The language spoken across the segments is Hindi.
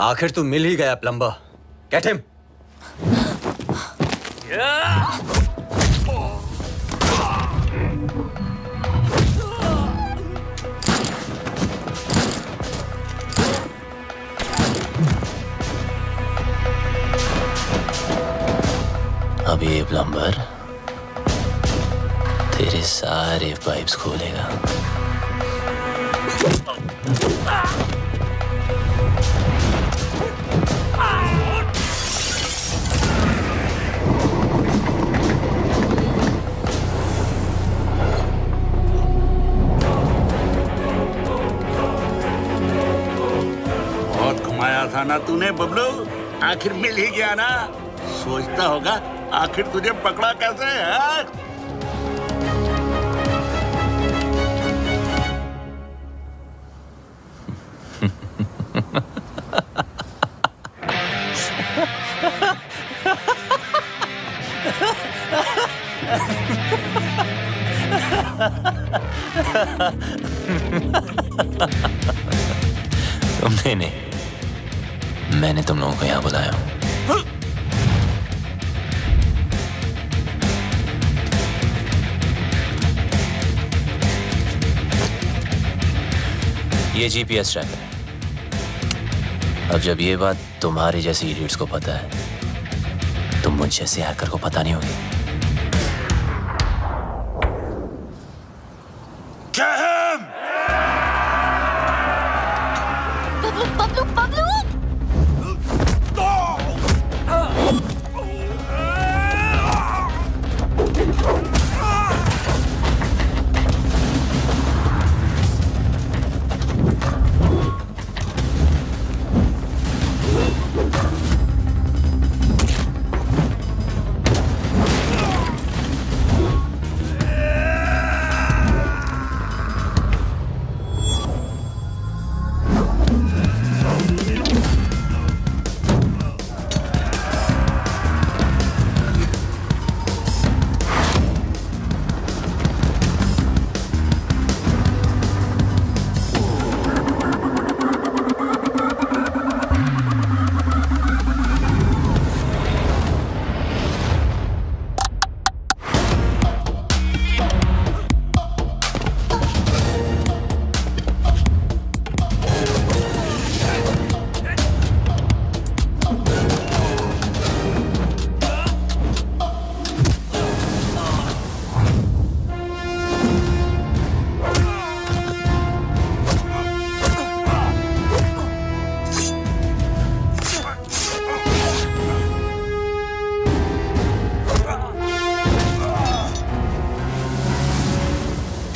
आखिर तू मिल ही गया प्लम्बर। Get him. अब ये प्लम्बर तेरे सारे पाइप्स खोलेगा। बहुत घुमाया था ना तूने बबलू, आखिर मिल ही गया ना। सोचता होगा आखिर तुझे पकड़ा कैसे है? तुमने नहीं, मैंने तुम लोगों को यहाँ बुलाया हूँ। ये जीपीएस ट्रैकर है। अब जब ये बात तुम्हारे जैसे इडियट्स को पता है, तो मुझ जैसे हैकर को पता नहीं होगी।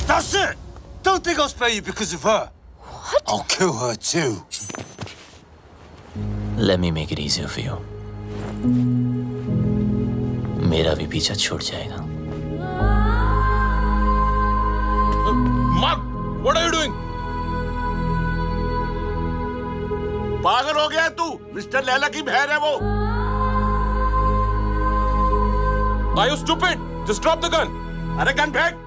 That's it! Don't think I'll spare you because of her. What? I'll kill her too. Let me make it easier for you. मेरा भी पीछा छूट जाएगा। Mark, what are you doing? पागल हो गया है तू? मिस्टर लैला की बहन है वो। Are you stupid? Just drop the gun. अरे गन फेंक।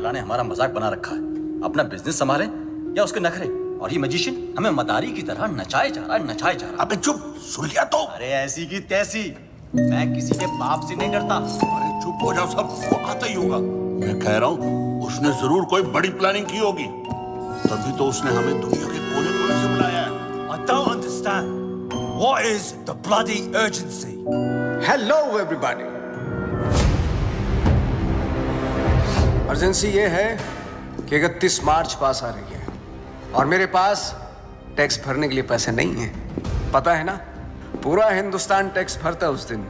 साला ने हमारा मजाक बना रखा है। अपना बिजनेस संभाले या उसके नखरे। और ये मैजिशियन हमें मदारी की तरह नचाए जा रहा। अबे चुप, सुन लिया तो। अरे ऐसी की तैसी, मैं किसी के बाप से नहीं डरता। अरे चुप हो जाओ सब, वो आता ही होगा। मैं कह रहा हूँ उसने जरूर कोई बड़ी प्लानिंग की होगी, तभी तो उसने हमें दुनिया के कोने-कोने से बुलाया है। I don't understand. What is the bloody urgency? Hello everybody. Urgency ये है कि 31 मार्च पास आ रही है और मेरे पास टैक्स भरने के लिए पैसे नहीं हैं। पता है ना, पूरा हिंदुस्तान टैक्स भरता है उस दिन,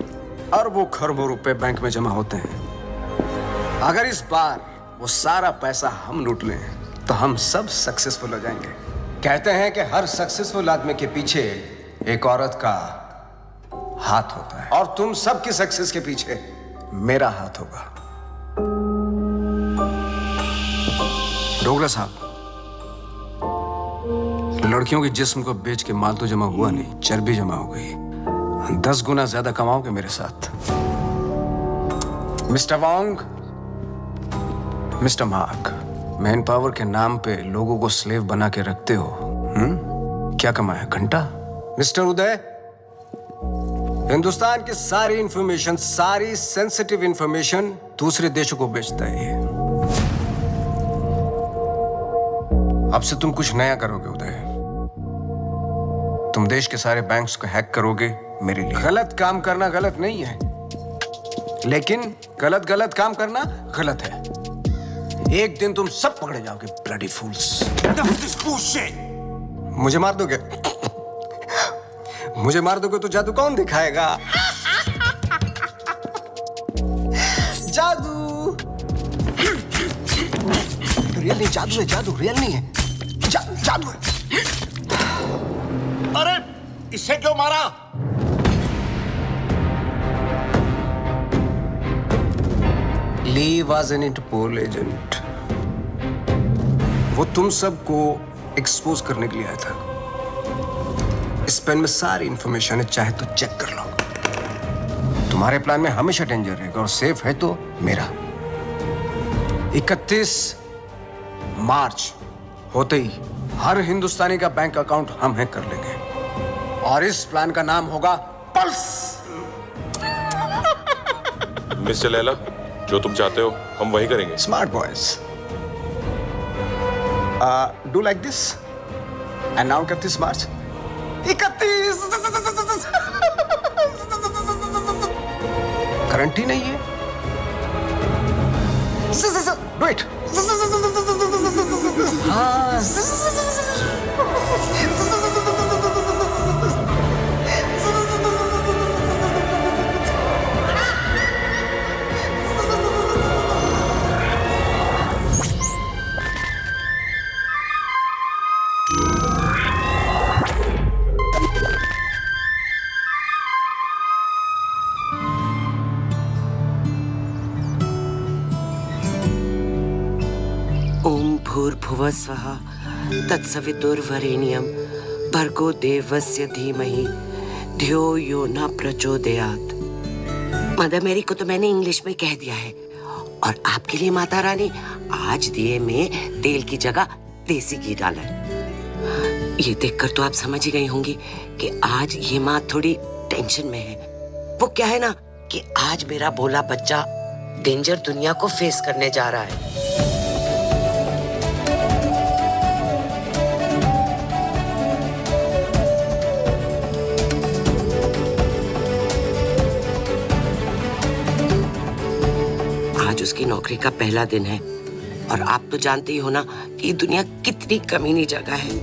अरबों खरबों रुपए बैंक में जमा होते हैं। अगर इस बार वो सारा पैसा हम लूट लें तो हम सब सक्सेसफुल हो जाएंगे। कहते हैं कि हर सक्सेसफुल आदमी के पीछे एक औरत का हाथ होता है, और तुम सबकी सक्सेस के पीछे मेरा हाथ होगा। डोगरा साहब, लड़कियों के जिस्म को बेच के माल तो जमा हुआ नहीं, चर्बी जमा हो गई। 10 गुना ज्यादा कमाओगे मेरे साथ। Mister Wong, mister mark, man power के नाम पे लोगों को स्लेव बना के रखते हो। क्या कमाया? घंटा। मिस्टर उदय, हिंदुस्तान की सारी इंफॉर्मेशन, सारी सेंसिटिव इंफॉर्मेशन दूसरे देशों को बेचता है ये। अब से तुम कुछ नया करोगे उदय। तुम देश के सारे बैंक्स को हैक करोगे मेरे लिए। गलत काम करना गलत नहीं है, लेकिन गलत काम करना गलत है। एक दिन तुम सब पकड़े जाओगे, bloody fools. Enough of this bullshit. मुझे मार दोगे? मुझे मार दोगे तो जादू कौन दिखाएगा? जादू रियल नहीं, जादू है, जादू रियल नहीं है, जादू है। अरे इसे क्यों मारा? ली वॉज एन इंटरपोल एजेंट। वो तुम सबको एक्सपोज करने के लिए आया था। इस पेन में सारी इंफॉर्मेशन है, चाहे तो चेक कर लो। तुम्हारे प्लान में हमेशा डेंजर रहेगा और सेफ है तो मेरा। 31 मार्च होते ही हर हिंदुस्तानी का बैंक अकाउंट हम हैक कर लेंगे और इस प्लान का नाम होगा पल्स। मिस्टर लैला, जो तुम चाहते हो हम वही करेंगे। Smart boys, do like this and now 31 March. 31 guarantee नहीं है। Do it. ओम भूर्भुवः स्वः तत्सवितुर्वरेण्यं भर्गो देवस्य धीमहि धियो यो न प्रचोदयात्। मदर मेरी को तो मैंने इंग्लिश में कह दिया है, और आपके लिए माता रानी आज दिए में तेल की जगह देसी घी डाला है। ये देखकर तो आप समझ ही गई होंगी कि आज ये माँ थोड़ी टेंशन में है। वो क्या है ना कि आज मेरा भोला बच्चा डेंजर दुनिया को फेस करने जा रहा है। आज उसकी नौकरी का पहला दिन है, और आप तो जानते ही हो ना कि दुनिया कितनी कमीनी जगह है।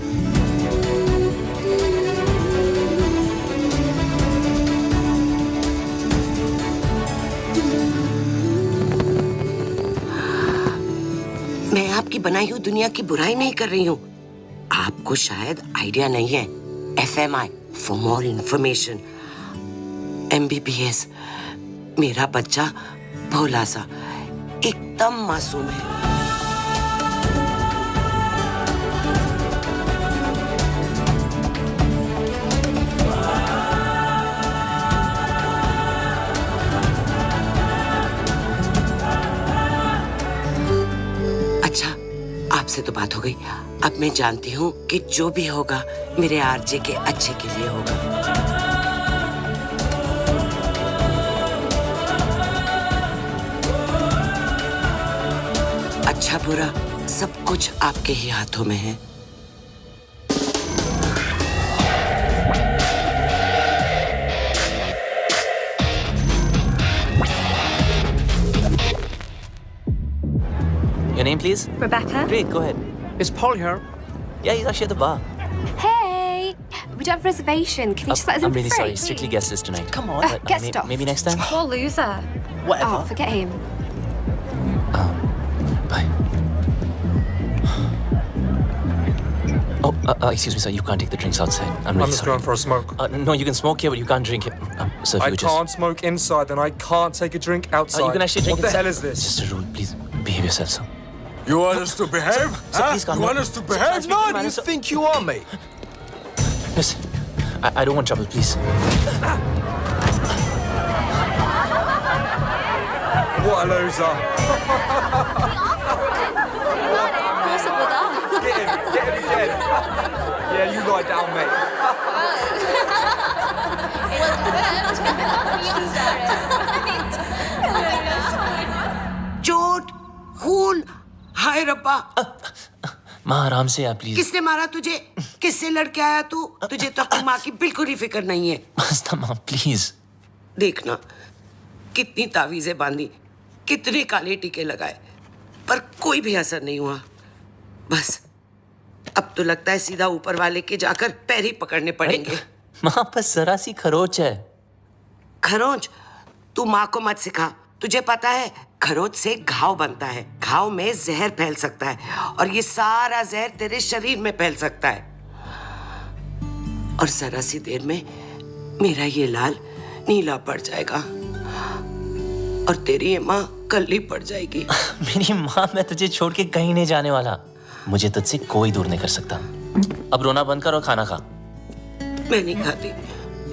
मैं आपकी बनाई हुई दुनिया की बुराई नहीं कर रही हूँ। आपको शायद आइडिया नहीं है। FMI for more information. MBBS। मेरा बच्चा भोला सा एकदम मासूम है। आपसे तो बात हो गई। अब मैं जानती हूँ कि जो भी होगा मेरे आरजे के अच्छे के लिए होगा। अच्छा बुरा सब कुछ आपके ही हाथों में है। Your name, please? Rebecca? Great, go ahead. Is Paul here? Yeah, he's actually at the bar. Hey! We don't have a reservation. Can you just let us in I'm for really free, sorry. please? Strictly guest list tonight. Come on. Get stuffed. Maybe next time? Poor loser. Whatever. Oh, forget him. Bye. Oh, excuse me, sir. You can't take the drinks outside. I'm really I'm just sorry. going for a smoke. No, you can smoke here, but you can't drink it. Sir, if I you would just... can't smoke inside, and I can't take a drink outside. You can actually drink What the inside. hell is this? Just a rule, please. Behave yourself, sir. You want us to behave? Sir, please calm You down. want us to behave? No, No, do you think you are, mate? Listen, I don't want trouble, please. What a loser. Get him again. Yeah, you lie down, mate. चोट, खून, हाय रब्बा। माँ आराम से आप प्लीज। किसने मारा तुझे? किससे लड़के आया तू? तुझे तो अपनी माँ की बिल्कुल ही फिक्र नहीं है। मस्ता माँ प्लीज। देखना कितनी तावीजें बांधी, कितने काले टीके लगाए, पर कोई भी असर नहीं हुआ। बस अब तो लगता है सीधा ऊपर वाले के जाकर पैर ही पकड़ने पड़ेंगे। माँ बस जरा सी खरोच है। खरोंच? तू माँ को मत सिखा। तुझे पता है खरोच से घाव बनता है, घाव में जहर फैल सकता है और ये सारा जहर तेरे शरीर में फैल सकता है और जरा सी देर में मेरा ये लाल नीला पड़ जाएगा और तेरी ये माँ कल्ली पड़ जाएगी। मेरी माँ, मैं तुझे छोड़ के कहीं नहीं जाने वाला। मुझे तुझसे कोई दूर नहीं कर सकता। अब रोना बंद कर और खाना खा। मैं नहीं खाती।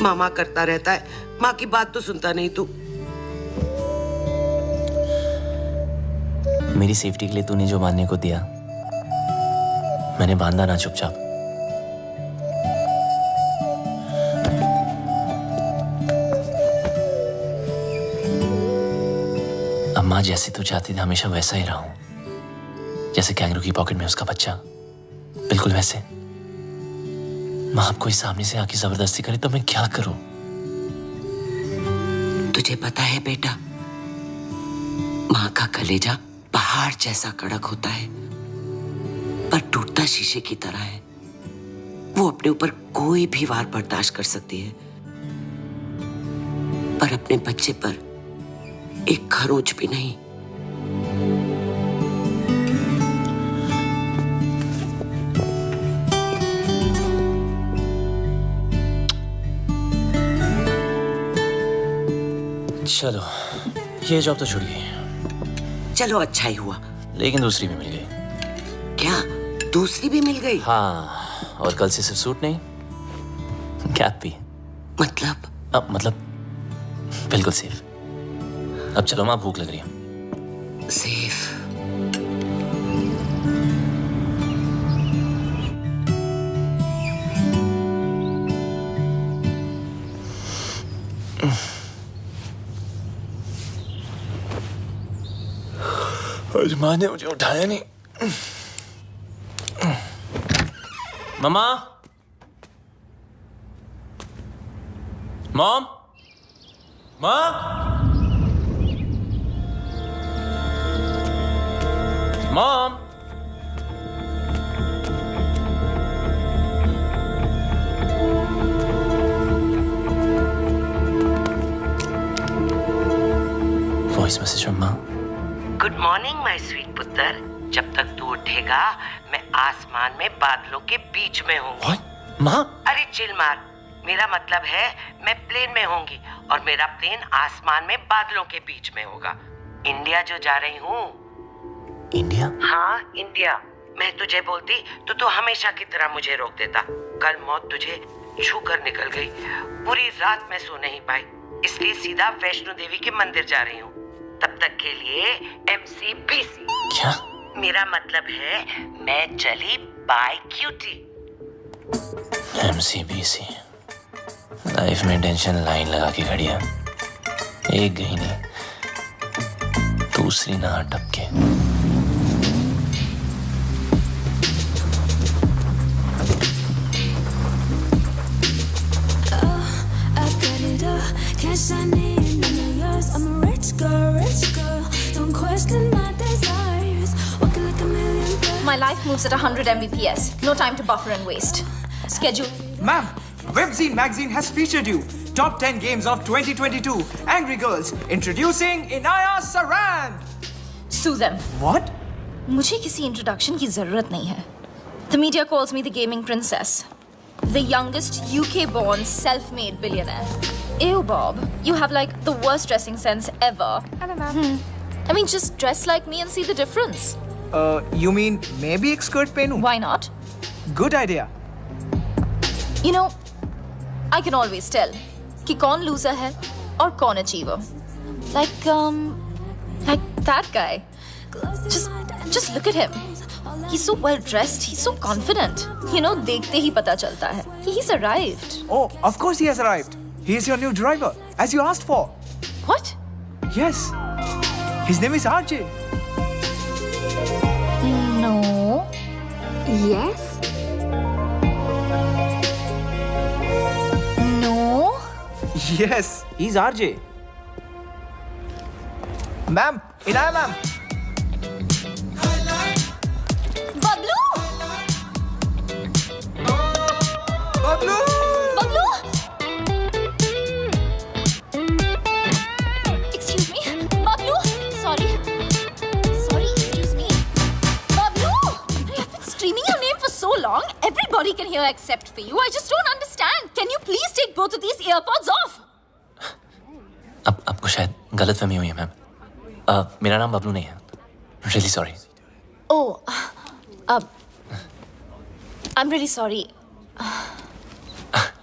मामा करता रहता है, माँ की बात तो सुनता नहीं तू। मेरी सेफ्टी के लिए तूने जो बांधने को दिया मैंने बांधा ना चुपचाप। अम्मा जैसे तू चाहती थी हमेशा वैसा ही रहूं, जैसे कैंगरू की पॉकेट में उसका बच्चा, बिल्कुल वैसे। माँ अब कोई सामने से आके जबरदस्ती करे तो मैं क्या करूं? तुझे पता है बेटा, माँ का कलेजा पहाड़ जैसा कड़क होता है पर टूटता शीशे की तरह है। वो अपने ऊपर कोई भी वार बर्दाश्त कर सकती है पर अपने बच्चे पर एक खरोंच भी नहीं। चलो ये जॉब तो छूट गई, चलो अच्छा ही हुआ। लेकिन दूसरी भी मिल गई। क्या दूसरी भी मिल गई? हाँ, और कल से सिर्फ सूट नहीं, कैप भी। मतलब? मतलब बिल्कुल सेफ। अब चलो माँ, भूख लग रही है। सेफ? आज माँ ने मुझे उठाया नहीं। मम्मा, मॉम, माँ, मॉम। वॉइस मैसेज फ्रॉम माँ। गुड मॉर्निंग माय स्वीट पुत्र। जब तक तू उठेगा मैं आसमान में बादलों के बीच में हूँ। माँ? अरे चिल मार, मेरा मतलब है मैं प्लेन में होंगी और मेरा प्लेन आसमान में बादलों के बीच में होगा। इंडिया जो जा रही हूँ। इंडिया? हाँ इंडिया। मैं तुझे बोलती तो तू हमेशा की तरह मुझे रोक देता। कल मौत तुझे छू कर निकल गई। पूरी रात मैं सो नहीं पाई, इसलिए सीधा वैष्णो देवी के मंदिर जा रही हूँ। तब तक के लिए MCBC। क्या? मेरा मतलब है मैं चली बाय क्यूटी। MCBC लाइफ में टेंशन लाइन लगा के खड़ी है, एक गई नहीं, दूसरी ना टपके। Cash I need, none of yours. I'm a rich girl. Don't question my desires. Walking like a million birds. My life moves at 100 Mbps. No time to buffer and waste. Schedule. Ma'am, Webzine magazine has featured you. Top 10 games of 2022. Angry Girls. Introducing Inaya Saran. Sue them. What? मुझे किसी इंट्रोडक्शन की जरूरत नहीं है. The media calls me the gaming princess. The youngest UK-born self-made billionaire. Ew, Bob. You have like the worst dressing sense ever. Hello, ma'am. I mean, just dress like me and see the difference. You mean maybe एक skirt पहनूं? Why not? Good idea. You know, I can always tell कि कौन loser है और कौन achiever. Like that guy. Just look at him. He's so well dressed. He's so confident. You know, देखते ही पता चलता है. He's arrived. Oh, of course he has arrived. He is your new driver, as you asked for. What? Yes. His name is RJ. No. Yes? No. Yes, he's RJ. Ma'am, Inaya ma'am. Bablu! Bablu! Bablu! Excuse me. Bablu! Sorry. Excuse me. Bablu! I've been screaming your name for so long. Everybody can hear except for you. I just don't understand. Can you please take both of these earpods off? अब आपको शायद गलतफहमी हुई है मैम। मेरा नाम बबलू नहीं है। Really sorry. Oh, I'm really sorry.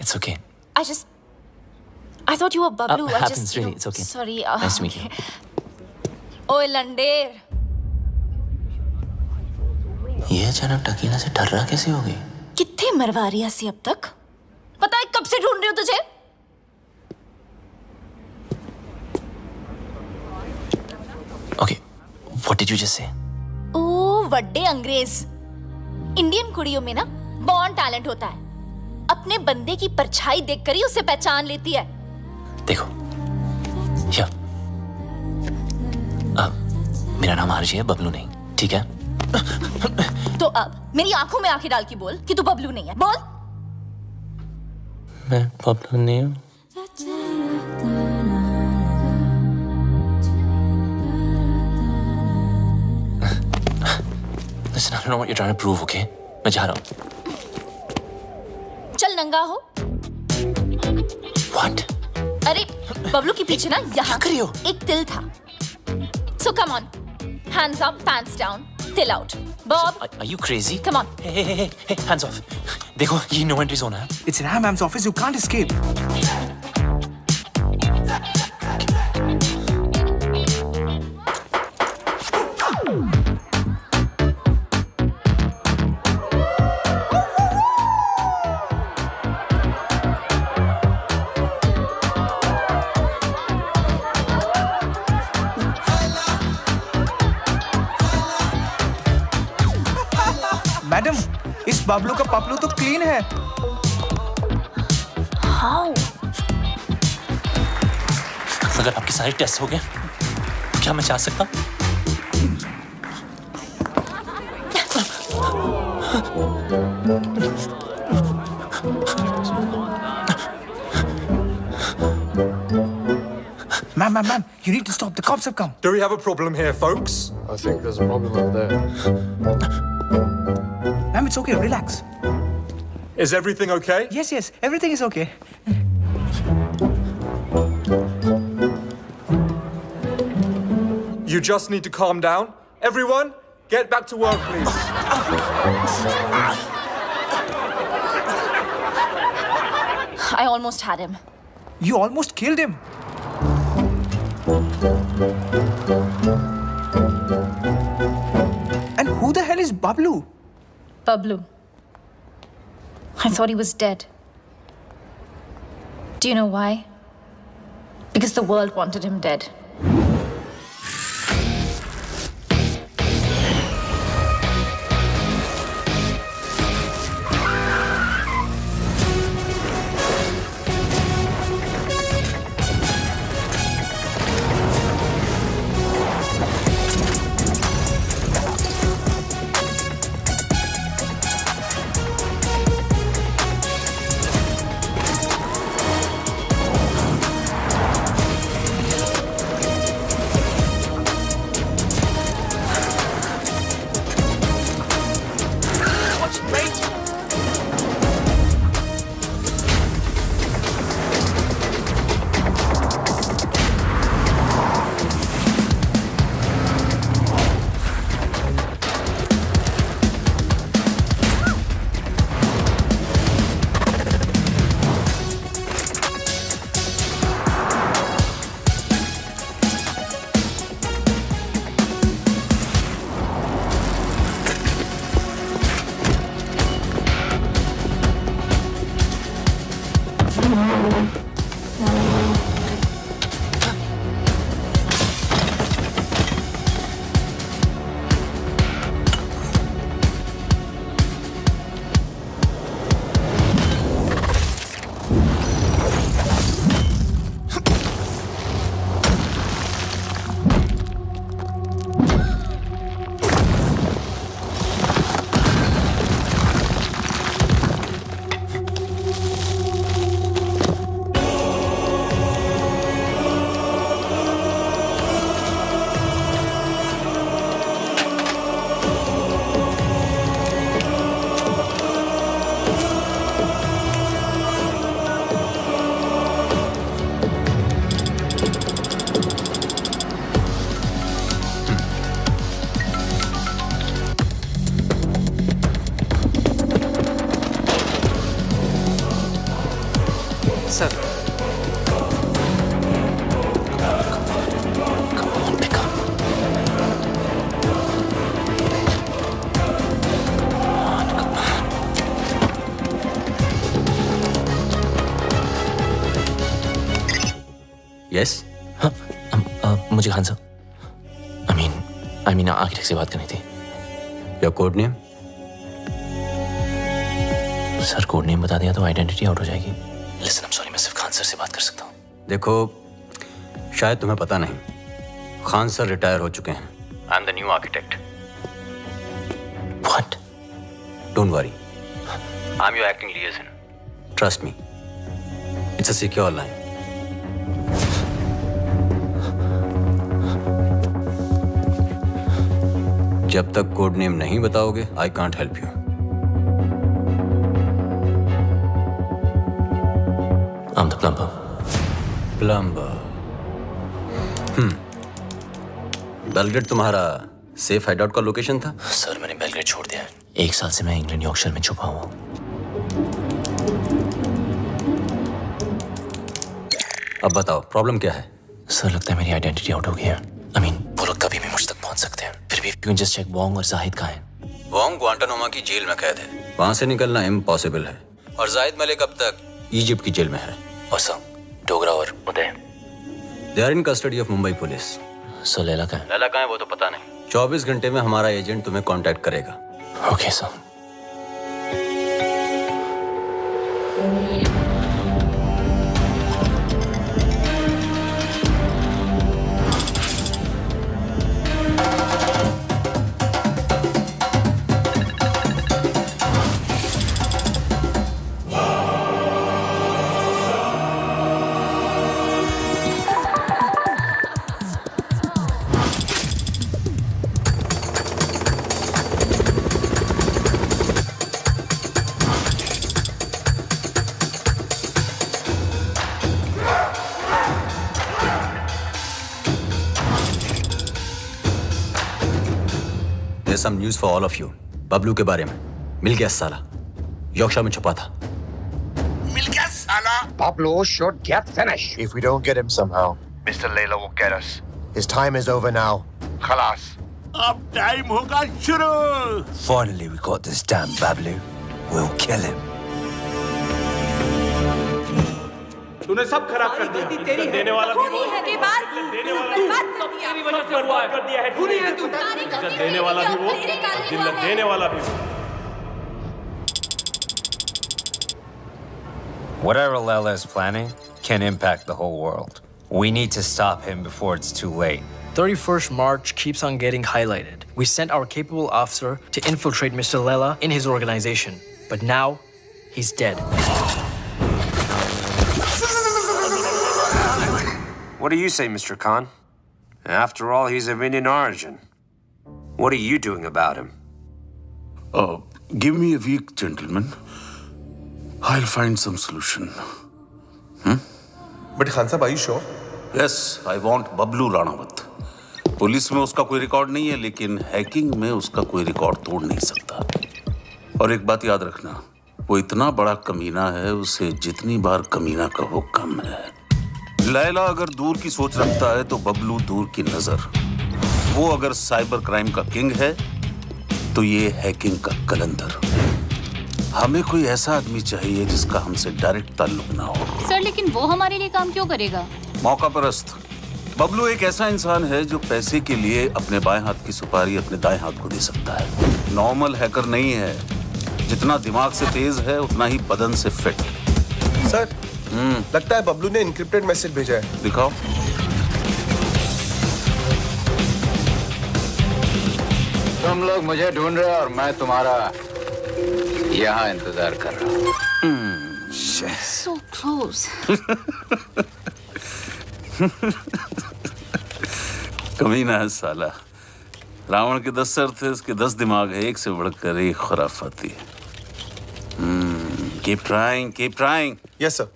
It's okay. I thought you were Bablu. Happens really. It's okay. Sorry. Nice to meet you. ओए लंडेर. ये अचानक टकीला से ठर्रा कैसे हो गई? कितने मरवा रही है अब तक? पता है कब से ढूंढ रही हूँ तुझे? Okay, what did you just say? ओ वड्डे अंग्रेज. इंडियन कुड़ियों में ना बॉर्न टैलेंट होता है. अपने बंदे की परछाई देखकर ही उसे पहचान लेती है. देखो, या मेरा नाम आरजे है, बबलू नहीं, ठीक है? तो अब मेरी आंखों में आंखें डाल के बोल कि तू बबलू नहीं है. बोल. मैं बबलू नहीं हूँ. Listen, I don't know what you're trying to prove, okay? मैं जा रहा हूँ. चल नंगा हो. What? अरे बबलू के पीछे ना यहाँ कर रही हो? एक तिल था. So come on, hands up, pants down, till out. Bob, Are you crazy? come on. Hey, hands off. देखो, ये no entry zone है. It's Inaya ma'am's office. You can't escape. Madam, इस बबलू का पपलू तो क्लीन है. How? अगर आपके सारे टेस्ट हो गए, तो क्या मैं जा सकता हूँ? Ma'am, you need to stop. The cops have come. Do we have a problem here, folks? I think there's a problem over there. Ma'am, it's okay. Relax. Is everything okay? Yes. Everything is okay. You just need to calm down. Everyone, get back to work, please. I almost had him. You almost killed him. And who the hell is Bablu? Bablu. I thought he was dead. Do you know why? Because the world wanted him dead. Sir. Come on, pick up. Yes हाँ, मुझे खान साहब I mean आर्किटेक्ट से बात करनी थी। Your code name? Sir code name बता दिया तो आइडेंटिटी आउट हो जाएगी। लिसन, I'm sorry, मैं सिर्फ खान सर से बात कर सकता हूँ। देखो, शायद तुम्हें पता नहीं, खान सर रिटायर हो चुके हैं। I am the new architect. What? Don't worry, I am your acting लिएजन। Trust me, it's a secure line. जब तक कोड नेम नहीं बताओगे, I can't help you. I'm the plumber. Plumber. Belgrade तुम्हारा सेफ हाइडआउट का लोकेशन था? सर मैंने बेलग्रेड छोड़ दिया है। 1 साल से मैं इंग्लैंड यॉर्कशायर में छुपा हुआ हूँ। अब बताओ प्रॉब्लम क्या है? सर लगता है मेरी आइडेंटिटी आउट हो गई है। I mean, वो लोग कभी भी मुझ तक पहुंच सकते हैं। फिर भी यू जस्ट चेक वोंग और जाहिद कहाँ हैं? वोंग ग्वांटानामो की जेल में कैद है, वहां से निकलना इम्पॉसिबल है। और जाहिद मलिक अब तक इजिप्ट की जेल में है। और सर डोगरा और Uday, they are in custody of Mumbai police. Sir Laila कहाँ है? लैला कहाँ है वो तो पता नहीं। 24 घंटे में हमारा एजेंट तुम्हें कांटेक्ट करेगा। Okay sir. There's some news for all of you. Bablu के बारे में। मिल गया साला, यॉर्कशायर में छुपा था। मिल गया साला। Pablo should get finished. If we don't get him somehow, Mr. Layla will get us. His time is over now. Khalas. अब टाइम होगा शुरू। Finally, we got this damn Bablu. We'll kill him. तूने सब खराब कर दिया। इज्जत देने वाला भी वो, इज्जत देने वाला भी तेरी वजह से बर्बाद कर दिया है। इज्जत देने वाला भी वो, जिल्लत देने वाला भी वो। Whatever Lela is planning can impact the whole world. We need to stop him before it's too late. 31st March keeps on getting highlighted. We sent our capable officer to infiltrate Mr. Lela in his organization. But now, he's dead. What do you say, Mr. Khan? After all, he's of Indian origin. What are you doing about him? Give me a week, gentlemen. I'll find some solution. But Khan Sahib, are you sure? Yes, I want Bablu Ranawat. Police में उसका कोई रिकॉर्ड नहीं है, लेकिन हैकिंग में उसका कोई रिकॉर्ड तोड़ नहीं सकता। और एक बात याद रखना, वो इतना बड़ा कमीना है, उसे जितनी बार कमीना कहो कम है। लैला अगर दूर की सोच रखता है तो बबलू दूर की नजर। वो अगर साइबर क्राइम का किंग है तो ये हैकिंग का कलंदर। हमें कोई ऐसा आदमी चाहिए जिसका हमसे डायरेक्ट ताल्लुक ना हो। सर, लेकिन वो हमारे लिए काम क्यों करेगा? मौका परस्त। बबलू एक ऐसा इंसान है जो पैसे के लिए अपने बाएं हाथ की सुपारी अपने दाएं हाथ को दे सकता है। नॉर्मल हैकर नहीं है। जितना दिमाग से तेज है उतना ही बदन से फिट। सर, लगता है बबलू ने इनक्रिप्टेड मैसेज भेजा है। दिखाओ। तुम लोग मुझे ढूंढ रहे हो और मैं तुम्हारा यहाँ इंतजार कर रहा हूँ। So close. कमीना है साला। रावण के 10 सर थे, उसके 10 दिमाग है, एक से बढ़कर एक खुराफाती। Keep trying, keep trying. Yes, sir.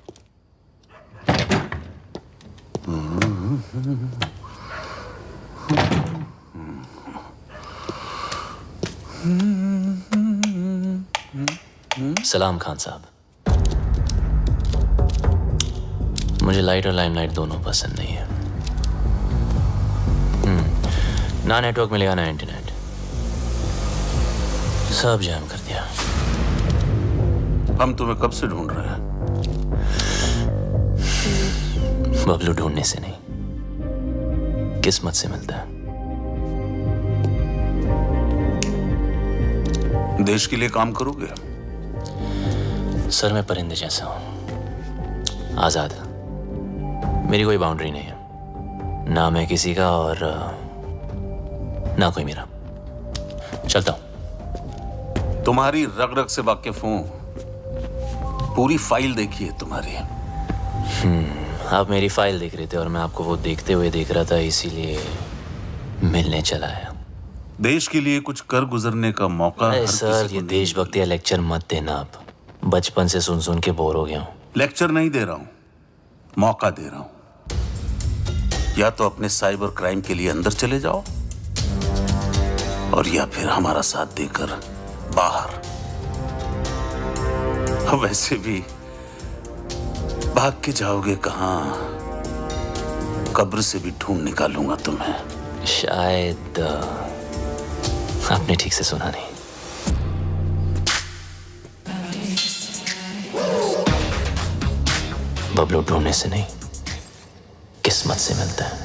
सलाम खान साहब। मुझे लाइट और लाइमलाइट दोनों पसंद नहीं है। ना नेटवर्क मिलेगा ना इंटरनेट, सब जैम कर दिया। हम तुम्हें कब से ढूंढ रहे हैं? बबलू ढूंढने से नहीं, किस्मत से मिलता है। देश के लिए काम करोगे? सर, मैं परिंदे जैसा हूं, आजाद। मेरी कोई बाउंड्री नहीं है, ना मैं किसी का और ना कोई मेरा। चलता हूं। तुम्हारी रग रग से वाकिफ हूं, पूरी फाइल देखी है तुम्हारी। आप मेरी फाइल देख रहे थे और मैं आपको वो देखते हुए देख रहा था, इसीलिए मिलने चला आया। देश के लिए कुछ कर गुजरने का मौका। सर, ये देशभक्ति या लेक्चर मत देना। आप बचपन से सुन सुन के बोर हो गया हूं। लेक्चर नहीं दे रहा हूं, मौका दे रहा हूं। या तो अपने साइबर क्राइम के लिए अंदर चले जाओ, और या फिर हमारा साथ देकर बाहर। वैसे भी भाग के जाओगे कहां? कब्र से भी ढूंढ निकालूंगा तुम्हें। शायद आपने ठीक से सुना नहीं। बबलू ढूंढने से नहीं, किस्मत से मिलता है।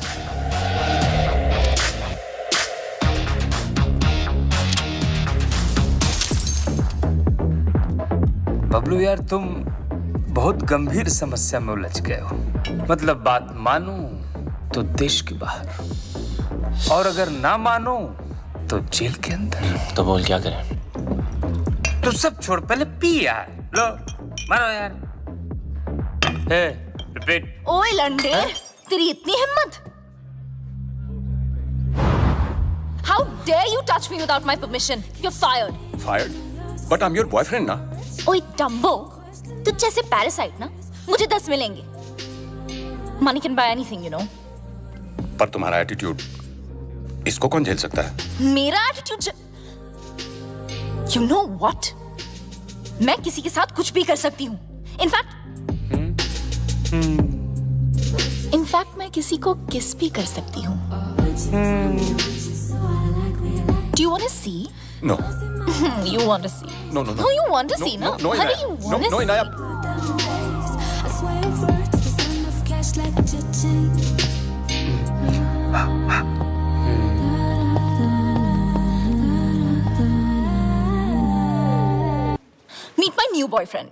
बबलू यार, तुम बहुत गंभीर समस्या में उलझ गए हो। मतलब बात मानो तो देश के बाहर, और अगर ना मानो तो जेल के अंदर। तो बोल क्या करें? तो सब छोड़, पहले पी यार। लो मारो यार। रिपीट। ओए लंडे, तेरी इतनी हिम्मत? How dare you touch me without my permission? You're fired. Fired? But I'm your boyfriend, ना? ओए डम्बो, तुझ जैसे पैरासाइट ना मुझे 10 मिलेंगे। Money can buy anything, you know. पर तुम्हारा एटीट्यूड, इसको कौन झेल सकता है? मेरा एटीट्यूड? You know what? मैं किसी के साथ कुछ भी कर सकती हूँ। इनफैक्ट मैं किसी को किस भी कर सकती हूँ। Do you want to see? No. You want to see? No, no, no. No, you want to No, see, no, no? no, Honey, Inaya. you want to No, see? Inaya. I swear your words, the sound of cash like cha-ching. Meet my new boyfriend.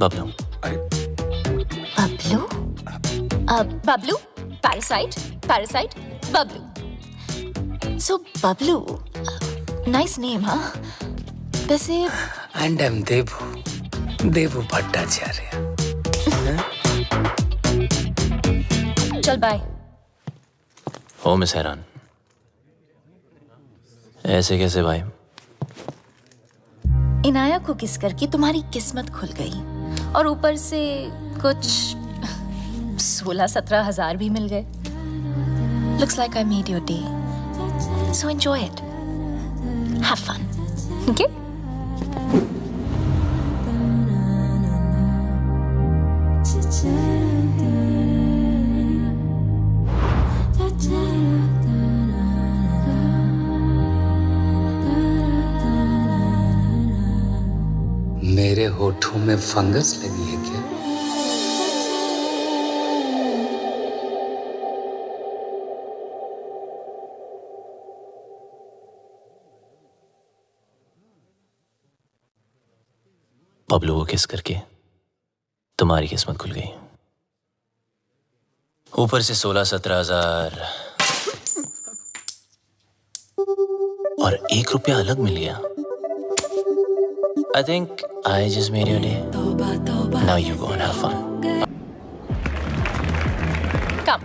Bablu Bablu? Bablu? Parasite? Parasite? Bablu. So, Bablu. Nice name, huh? वैसे And I'm Devu Bhattacharya. चल बाय. हो मिस हैरान, ऐसे कैसे भाई? इनाया को किस करके तुम्हारी किस्मत खुल गई और ऊपर से कुछ 16-17 हजार भी मिल गए. Looks like I made your day. So enjoy it. Have fun. Okay? मेरे होठों में फंगस लगी है क्या? बबलू को किस करके तुम्हारी किस्मत खुल गई, ऊपर से 16-17 हजार और 1 रुपया अलग मिल गया. I think I just made your day. Now you go and have fun. Come.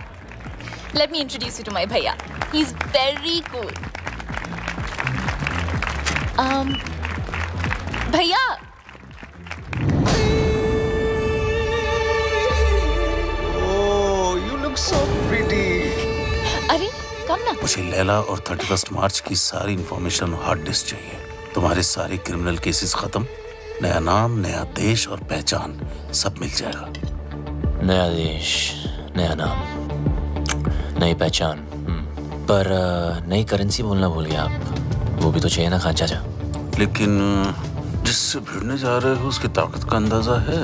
Let me introduce you to my bhaiya. He's very cool. Bhaiya. Oh, you look so pretty. अरे कम ना. मुझे लैला और 31 मार्च की सारी इंफॉर्मेशन हार्ड डिस्क चाहिए. तुम्हारे सारे क्रिमिनल केसेस खत्म, नया नाम, नया देश और पहचान सब मिल जाएगा. नया देश, नया नाम, नई पहचान. पर नई करेंसी बोलना भूल गया आप. वो भी तो चाहिए ना खान चाचा. लेकिन जिससे भिड़ने जा रहे हो उसकी ताकत का अंदाजा है?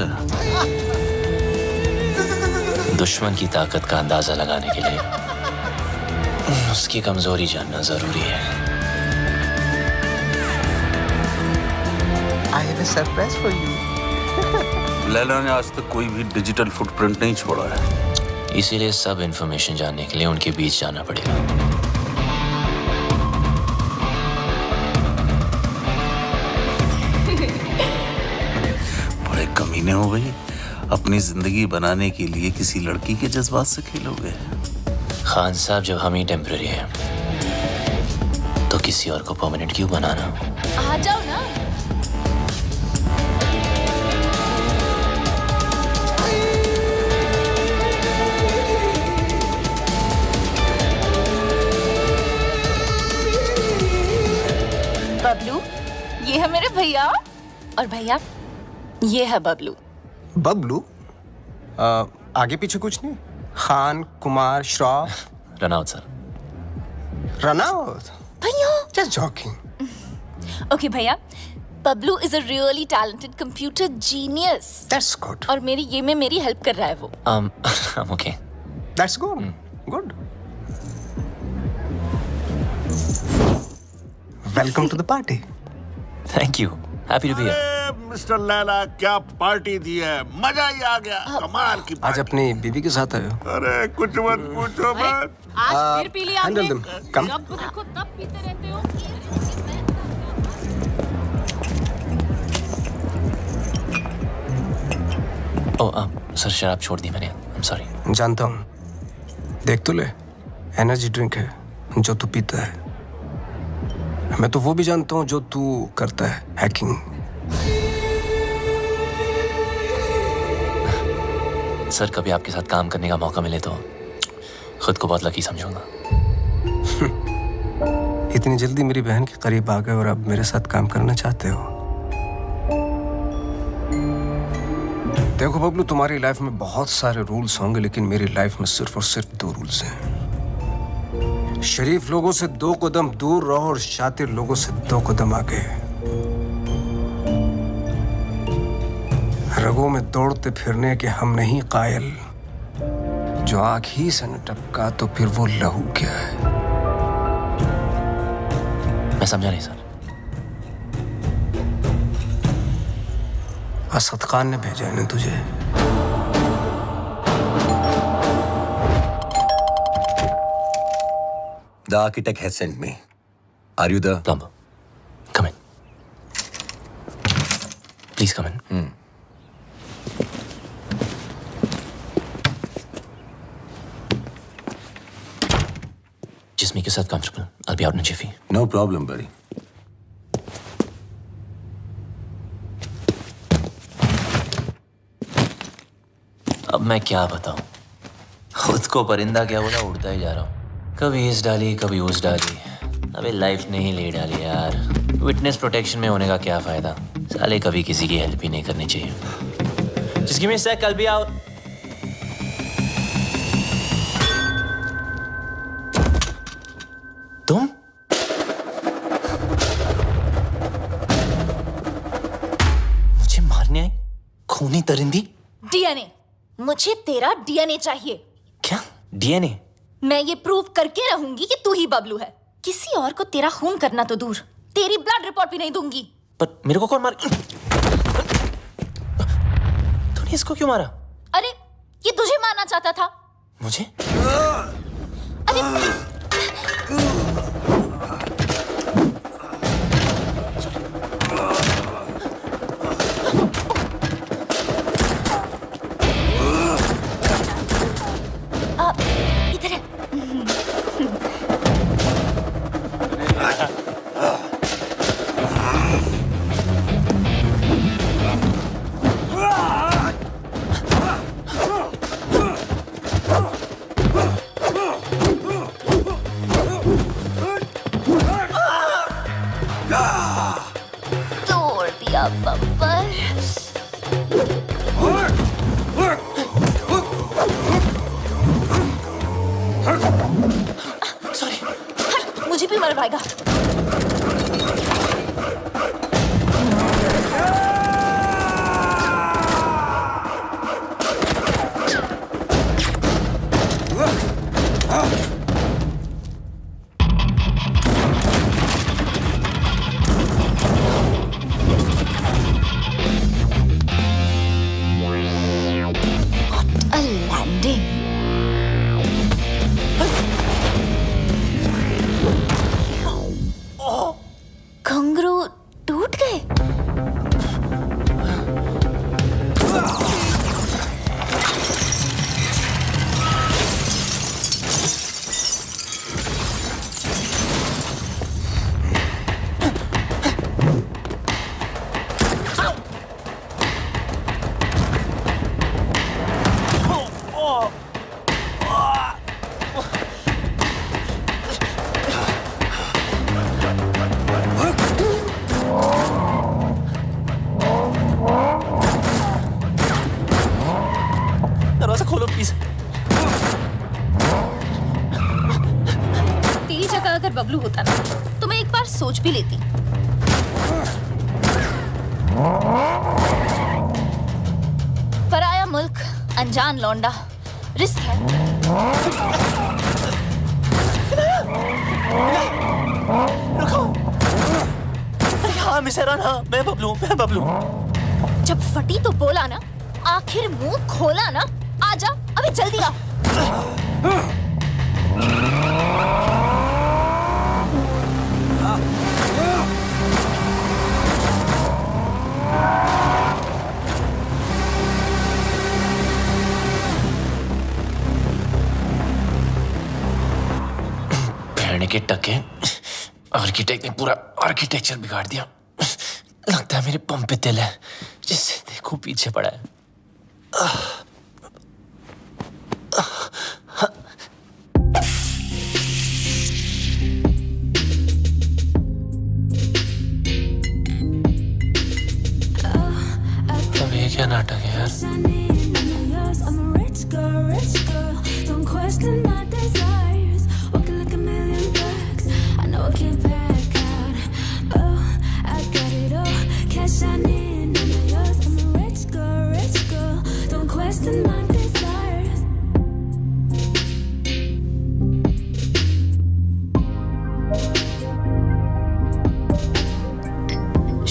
दुश्मन की ताकत का अंदाजा लगाने के लिए उसकी कमजोरी जानना जरूरी है. I have a surprise for you. Laila ने आज तक कोई भी डिजिटल फुटप्रिंट नहीं छोड़ा है. इसीलिए सब इंफॉर्मेशन जानने के लिए उनके बीच जाना पड़ेगा. बड़े कमीने हो गई. अपनी जिंदगी बनाने के लिए किसी लड़की के जज्बात से खेलोगे? खान साहब, जब हम ही टेम्पररी हैं तो किसी और को परमानेंट क्यों बनाना? आ जाओ ना. बबलू, ये है मेरे भैया और भैया ये है बबलू. बबलू? आगे पीछे कुछ नहीं? Khan, Kumar, Shroff? Run out sir. Run out? भैया. Just joking. Okay भैया, Bablu is a really talented computer genius. That's good. और ये में मेरी हेल्प कर रहा है वो. I'm okay. That's good. Good. Welcome to the party. Thank you. Happy to be here. Mister Laila, क्या पार्टी दी है, मजा ही आ गया. कमाल की आज अपनी बीवी के साथ आए हो? अरे कुछ मत पूछो मत. आज फिर पी लिया आपने. Handle them. Come. जब देखो तब पीते रहते हो. सर शराब छोड़ दी मैंने. I'm sorry. जानता हूँ. देख तो ले, एनर्जी ड्रिंक है जो तू पीता है. मैं तो वो भी जानता हूँ जो तू करता है, हैकिंग. सर, कभी आपके साथ काम करने का मौका मिले तो खुद को बहुत लकी समझूंगा. इतनी जल्दी मेरी बहन के करीब आ गए और अब मेरे साथ काम करना चाहते हो? देखो बबलू, तुम्हारी लाइफ में बहुत सारे रूल्स होंगे, लेकिन मेरी लाइफ में सिर्फ और सिर्फ 2 रूल्स हैं. शरीफ लोगों से 2 कदम दूर रहो और शातिर लोगों से 2 कदम आगे। रगों में दौड़ते फिरने के हम नहीं कायल, जो आंख ही से न टपका तो फिर वो लहू क्या है? मैं समझा नहीं सर। असद खान ने भेजा है ना तुझे? The architect has sent me. Are you the plumber? Come in. Please come in. Just make yourself comfortable. I'll be out in a jiffy. No problem, buddy. अब मैं क्या बताऊं? खुद को परिंदा क्या बोला, उड़ता ही जा रहा हूं। कभी इस डाली कभी उस डाली। अबे लाइफ ने ही ले डाली यार। विटनेस प्रोटेक्शन में होने का क्या फायदा? साले कभी किसी की हेल्प ही नहीं करनी चाहिए। Just give me a sec, I'll be out. तुम? मुझे मारने आई? खूनी परिंदी? डीएनए। मुझे तेरा डीएनए चाहिए। क्या? डीएनए? मैं ये प्रूव करके रहूंगी कि तू ही बबलू है। किसी और को तेरा खून करना तो दूर, तेरी ब्लड रिपोर्ट भी नहीं दूंगी। पर मेरे को कौन मार? तूने इसको क्यों मारा? अरे ये तुझे मारना चाहता था। मुझे? अरे इधर है। तोड़ दिया बम्पर। सॉरी। मुझे भी मर पाएगा। What a landing. घुंघरू टूट गए। दरवाजा खोलो प्लीज। तेरी जगह अगर बबलू होता ना तो मैं एक बार सोच भी लेती। पराया मुल्क, अनजान लौंडा, रिस्क है। रुको। अरे हाँ मिसेरा ना, मैं बबलू। जब फटी तो बोला ना, आखिर मुंह खोला ना। आजा अभी जल्दी आ। भेड़ने के टके, आर्किटेक्ट ने पूरा आर्किटेक्चर बिगाड़ दिया। लगता है मेरे पंप पे तिल है, जिससे देखो पीछे पड़ा है। अब ये क्या नाटक है यार? I'm a rich girl, don't question my desires. Walking like a million my desires.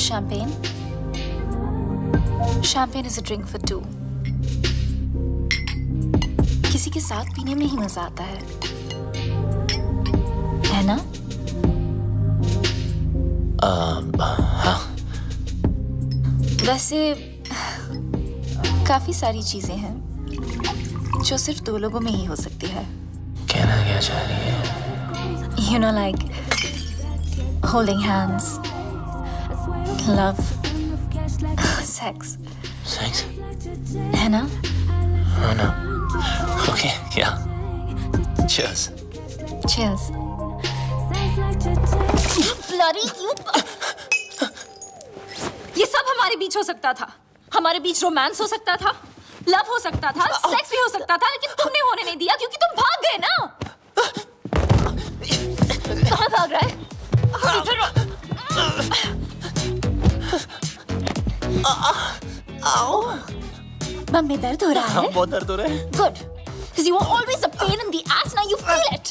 Champagne? Champagne is a drink for two. किसी के साथ पीने में ही मजा आता है ना? हाँ। वैसे काफी सारी चीजें हैं जो सिर्फ दो लोगों में ही हो सकती है. कहना क्या चाह रही है? You know, like holding hands, love, sex. Sex? है ना? Oh no. Okay, yeah. Cheers. Cheers. Bloody you! ये सब हमारे बीच हो सकता था. हमारे बीच रोमांस हो सकता था, लव हो सकता था, सेक्स भी हो सकता था, लेकिन तुमने होने नहीं दिया क्योंकि तुम भाग गए ना. कहाँ भाग रहा है? इधर. आओ. बम में दर्द हो रहा है? बहुत दर्द हो रहा है. Good. Because you were always a pain in the ass. Now you feel it.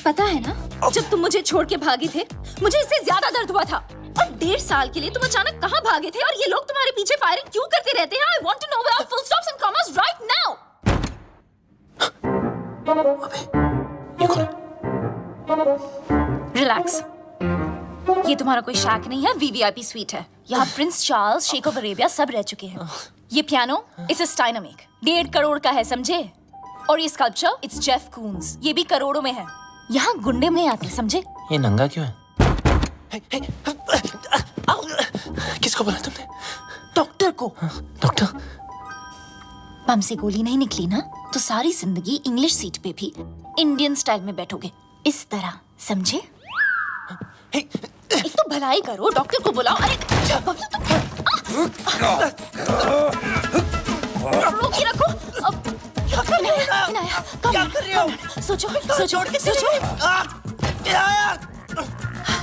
पता है ना, जब तुम मुझे छोड़ के भागे थे, मुझे इससे ज्यादा दर्द हुआ था. और 1.5 साल के लिए तुम अचानक कहाँ भागे थे और ये लोग तुम्हारे पीछे फायरिंग क्यों करते रहते हैं? I want to know without full stops and commas right now. अबे, ये कौन है? Relax. ये तुम्हारा कोई शैक नहीं है, VVIP स्वीट है. यहाँ प्रिंस चार्ल्स, शेख ऑफ अरेबिया सब रह चुके हैं. ये piano it's a Steinmeck, 1.5 crore का है, समझे? और ये स्कल्पचर इट्स जेफ कून्स, ये भी करोड़ों में है. यहाँ गुंडे में आते, समझे? ये नंगा क्यों है? किसको बोला तुमने? डॉक्टर को. डॉक्टर? बम से गोली नहीं निकली ना, तो सारी जिंदगी इंग्लिश सीट पे भी इंडियन स्टाइल में बैठोगे, इस तरह, समझे? एक तो भलाई करो, डॉक्टर को बुलाओ. अरे रोक के रखो. अब क्या कर रहे हो? इनाया, क्या कर रहे हो? सोचो, सोचो, सोचो.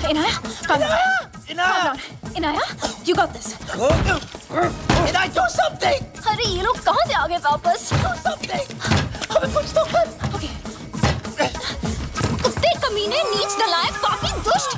Inaya, Inaya, you got this. Inaya, do something. अरे ये लोग कहाँ से आ गए वापस? Do something. अबे कुछ तो कर. Okay. कुत्ते कमीने, नीच नालायक, पापी, दुष्ट.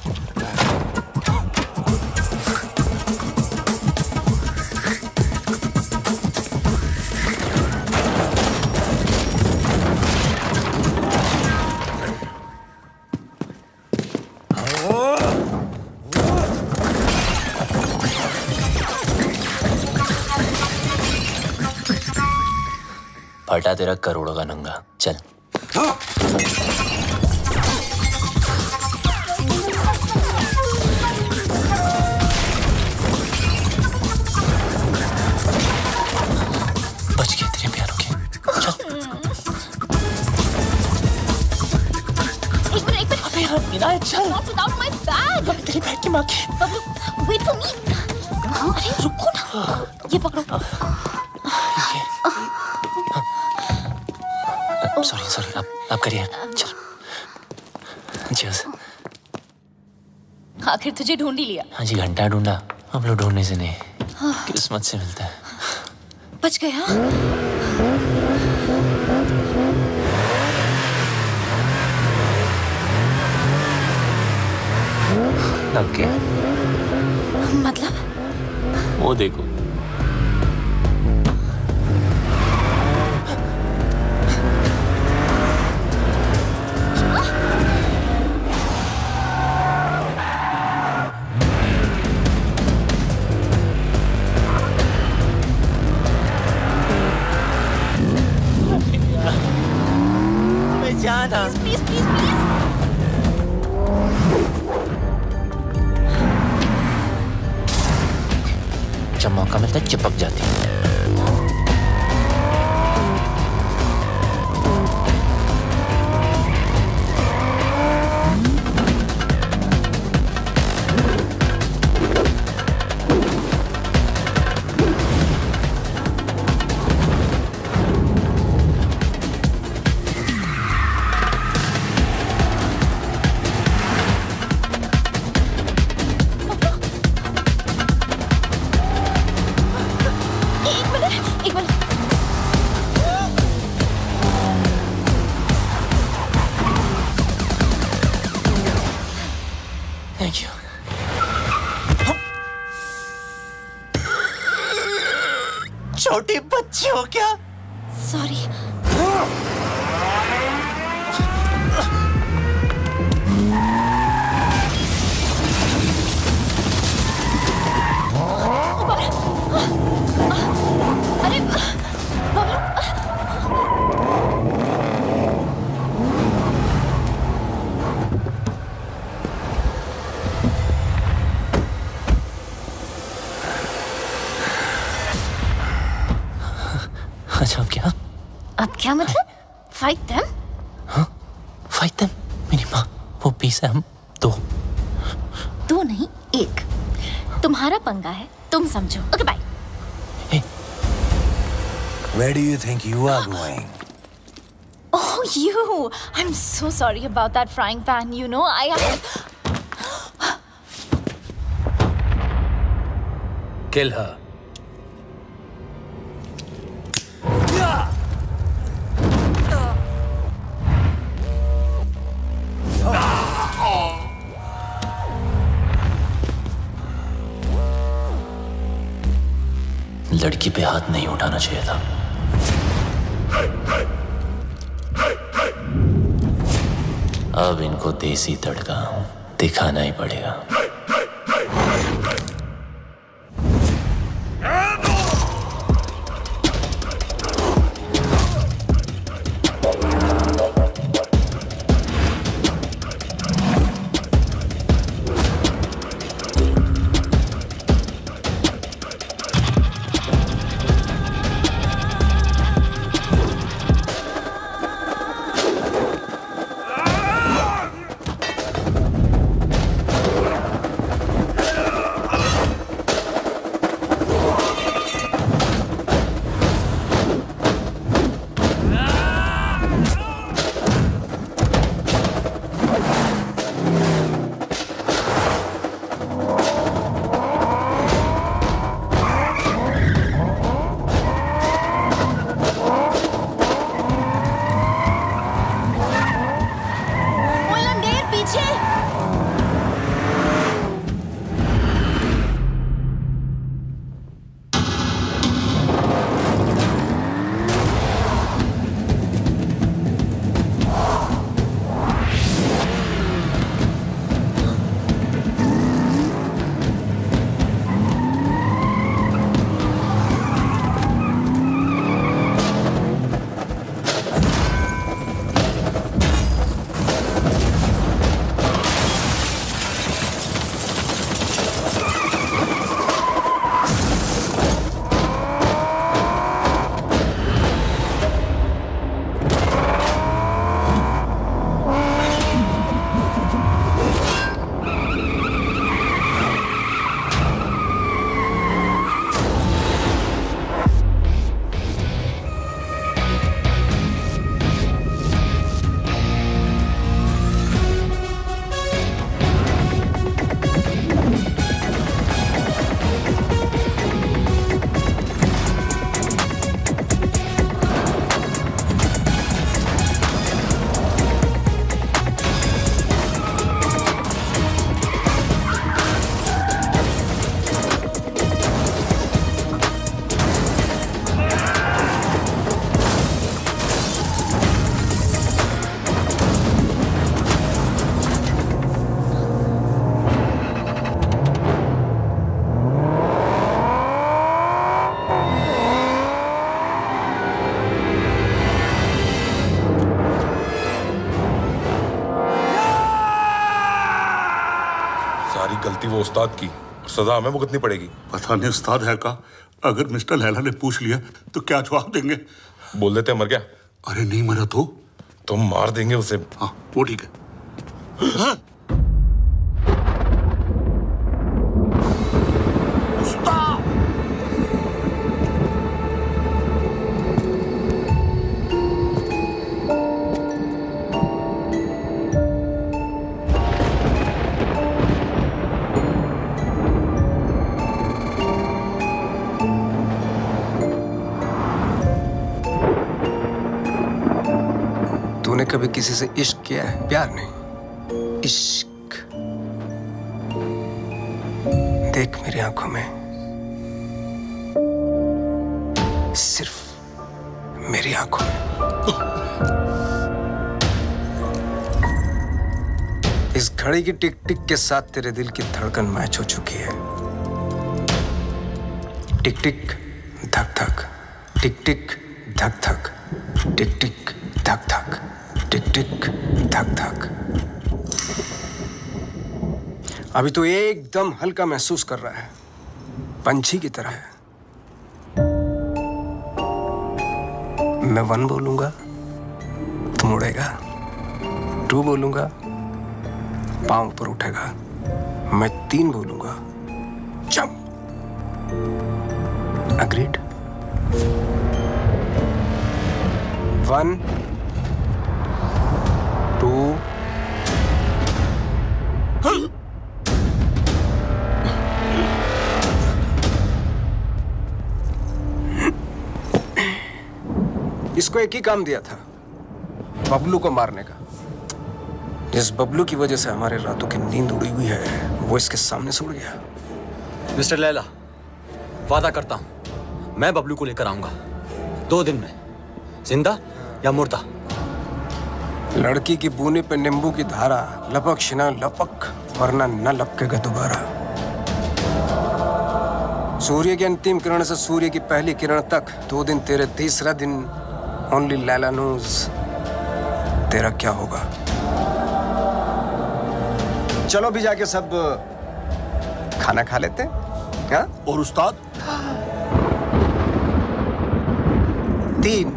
फटा तेरा करोड़ों का नंगा. चल. बच गए तेरे प्यारों के. चल. एक मिनट. अबे यार इनाया, चल. Not without my bag. तेरी बैग की माँ की. Bablu, wait for me. अरे रुको ना. ये पकड़ो. सॉरी, आप करिए. चल. Cheers. आखिर तुझे ढूंढ ही लिया. हाँ जी, घंटा ढूंढा. अब लोग ढूंढने से नहीं, किस्मत से मिलता है. बच गया. लग गया. मतलब? वो देखो. Please, please, please. जब मौका मिलता है चिपक जाती है. ये हो क्या? Sorry. अरे अच्छा अब क्या मतलब? Fight them? Fight them? मेरी माँ वो 20 है, हम 2। 2 नहीं 1। तुम्हारा पंगा है, तुम समझो। Okay bye. Where do you think you are going? Oh, you! I'm so sorry about that frying pan. You know, Kill her. लड़की पे हाथ नहीं उठाना चाहिए था। अब इनको देसी तड़का दिखाना ही पड़ेगा। गलती वो उस्ताद की, सजा हमें भुगतनी पड़ेगी। पता नहीं उस्ताद है का, अगर मिस्टर लैला ने पूछ लिया तो क्या जवाब देंगे? बोल देते मर गया। अरे नहीं मरा तो मार देंगे उसे। हाँ वो ठीक है। हाँ? तूने कभी किसी से इश्क किया है? प्यार नहीं, इश्क। देख मेरी आंखों में सिर्फ मेरी आंखों में। इस घड़ी की टिक टिक के साथ तेरे दिल की धड़कन मैच हो चुकी है। टिक टिक धक धक, टिक टिक धक धक, टिक टिक धक धक, टिक टिक धक धक। अभी तो एकदम हल्का महसूस कर रहा है, पंछी की तरह है। मैं 1 बोलूंगा, तुम उड़ेगा। 2 बोलूंगा, पांव ऊपर उठेगा। मैं 3 बोलूंगा, जंप। अग्रीड? 1 2 इसको एक ही काम दिया था, बबलू को मारने का। जिस बबलू की वजह से हमारे रातों की नींद उड़ी हुई है, वो इसके सामने से उड़ गया। मिस्टर लैला, वादा करता हूं मैं बबलू को लेकर आऊंगा 2 दिन में, जिंदा या मुर्दा। लड़की की बूने पे नींबू की धारा, लपक शिना लपक, वरना न लपकेगा दोबारा। सूर्य की अंतिम किरण से सूर्य की पहली किरण तक 2 दिन तेरे, तीसरा दिन ओनली लैला नोज तेरा क्या होगा। चलो भी जाके सब खाना खा लेते हैं, हाँ? और उस्ताद? 3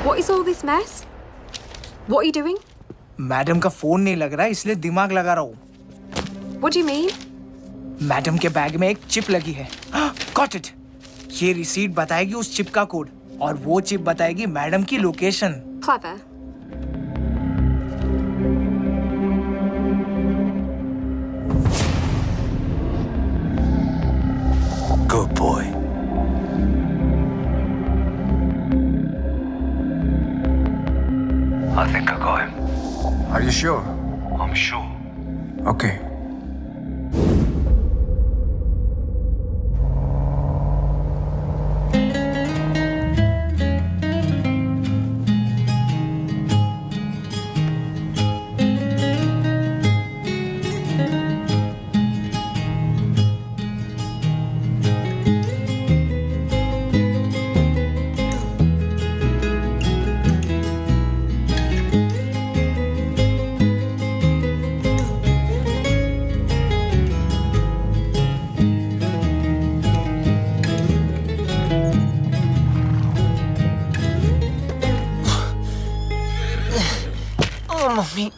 What is all this mess? What are you doing? Madam का फोन नहीं लग रहा, इसलिए दिमाग लगा रहा हूँ। What do you mean? Madam के बैग में एक चिप लगी है। Got it. ये रिसीट बताएगी उस चिप का कोड, और वो चिप बताएगी मैडम की location. Clever. Good boy. I think I got him. Are you sure? I'm sure. Okay. Mummy,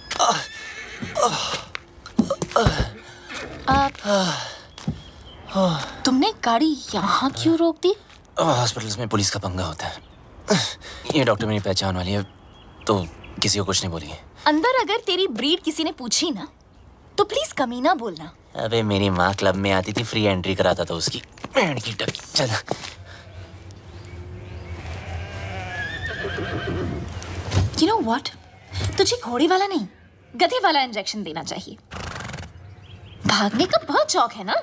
तुमने गाड़ी यहाँ क्यों रोक दी? हॉस्पिटल्स में पुलिस का पंगा होता है। ये डॉक्टर मेरी पहचान वाली है, तो किसी को कुछ नहीं बोलिए। अंदर अगर तेरी ब्रीड किसी ने पूछी ना, तो प्लीज कमीना बोलना। अबे मेरी माँ क्लब में आती थी, फ्री एंट्री कराता था उसकी। बैंड की टक। चल। You know what? तुझे घोड़े वाला नहीं, गधे वाला इंजेक्शन देना चाहिए। भागने का बहुत शौक है ना?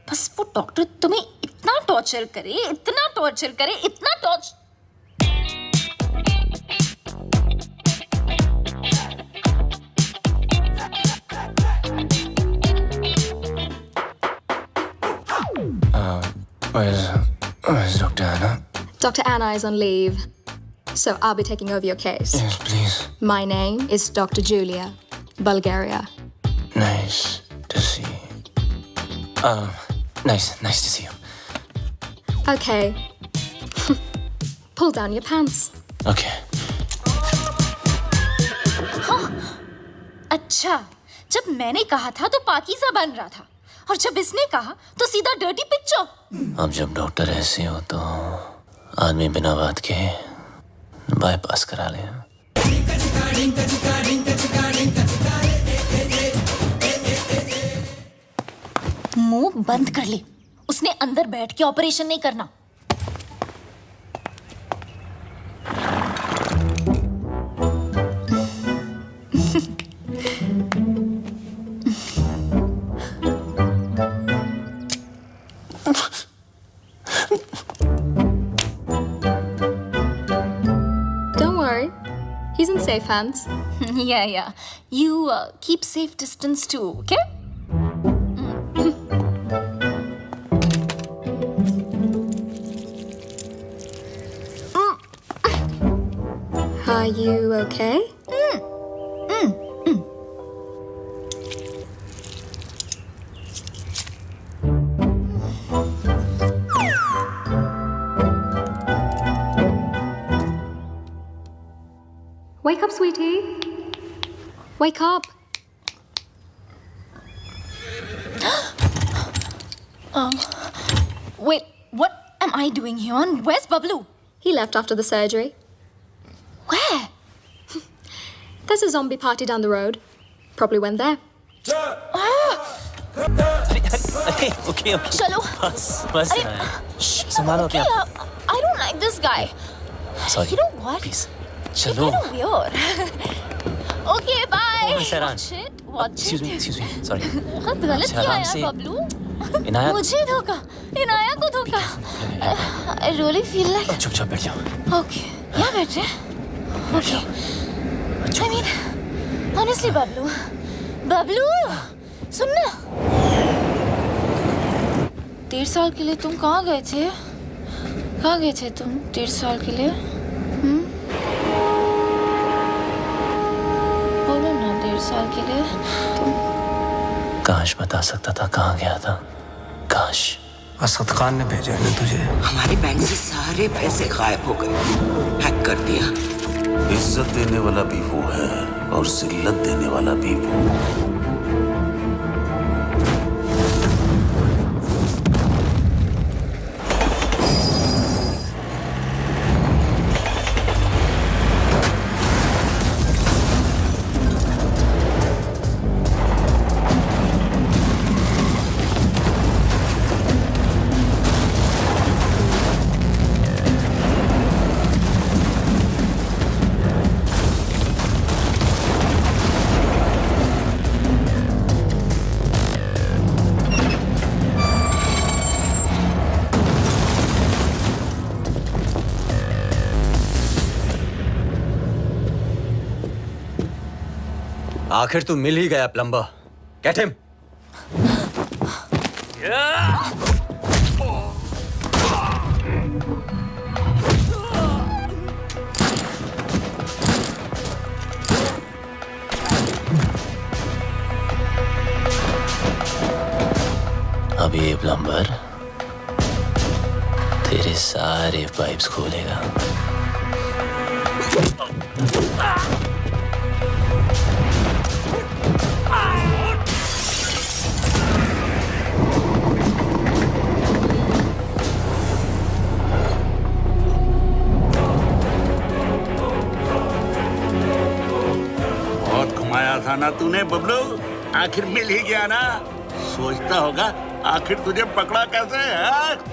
बस वो डॉक्टर तुम्हें इतना टॉर्चर करे, इतना टॉर्चर करे, इतना torture. Where's Dr. Anna? Dr. Anna is on leave, so I'll be taking over your case. Yes, please. My name is Dr. Julia, Bulgaria. Nice to see you. Nice to see you. Okay. Pull down your pants. Okay. हाँ, अच्छा, जब मैंने कहा था तो पाकीज़ा बन रहा था, और जब इसने कहा तो सीधा डर्टी पिक्चर। अब जब डॉक्टर ऐसे हो तो आदमी बिना बात के बाईपास करा ले। मुंह बंद कर ले, उसने अंदर बैठ के ऑपरेशन नहीं करना। safe hands. Yeah. You keep safe distance too, okay? Are you okay? Wake up, sweetie. Wake up. Wait, what am I doing here? And where's Bablu? He left after the surgery. Where? There's a zombie party down the road. Probably went there. Okay. Chalo. बस संभालो क्या? I don't like this guy. Sorry. You know what? Please. You're चलो. kind of weird. Okay, bye. Sairan. Watch Excuse me. Sorry. बहुत गलत किया Sairan यार से- बबलू. इनाया मुझे धोखा. इनाया को धोखा. I really feel like. चुपचाप बैठ जाओ. Okay. यहाँ बैठ रहे. Okay. I mean, honestly, Bablu. Bablu, सुनना. 1.5 साल के लिए तुम कहाँ गए थे? कहाँ गए थे तुम 1.5 साल के लिए? बोलो ना 1.5 साल के लिए तुम. काश बता सकता था कहाँ गया था. काश. असद खान ने भेजा है ना तुझे. हमारे बैंक से सारे पैसे गायब हो गए. हैक कर दिया. इज्जत देने वाला भी वो है और जिल्लत देने वाला भी वो. आखिर तू मिल ही गया प्लम्बर. Get him. अब ये प्लम्बर तेरे सारे पाइप्स खोलेगा. बहुत घुमाया था ना तूने बबलू. आखिर मिल ही गया ना. सोचता होगा आखिर तुझे पकड़ा कैसे है?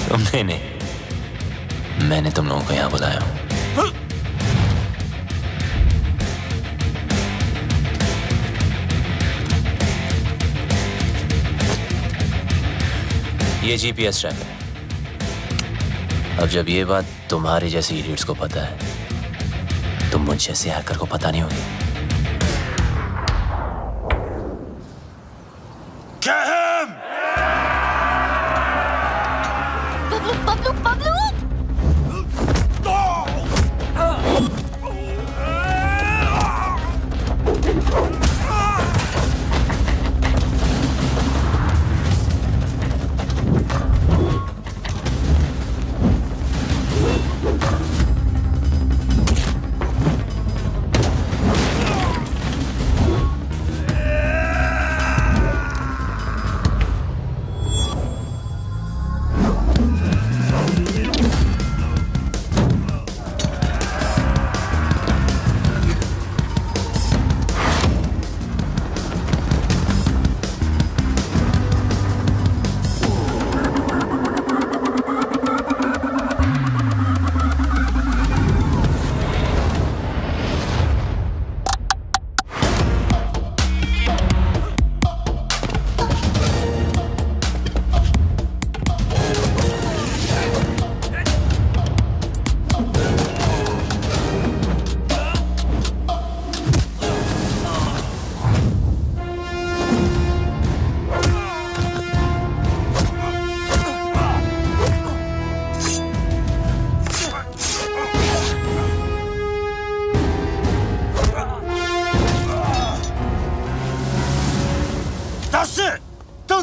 तुमने नहीं, मैंने तुम लोगों को यहाँ बुलाया हूँ. ये जीपीएस ट्रैकर है. अब जब ये बात तुम्हारे जैसे इडियट्स को पता है, तुम मुझ जैसे हैकर को पता नहीं होगी. Bablu.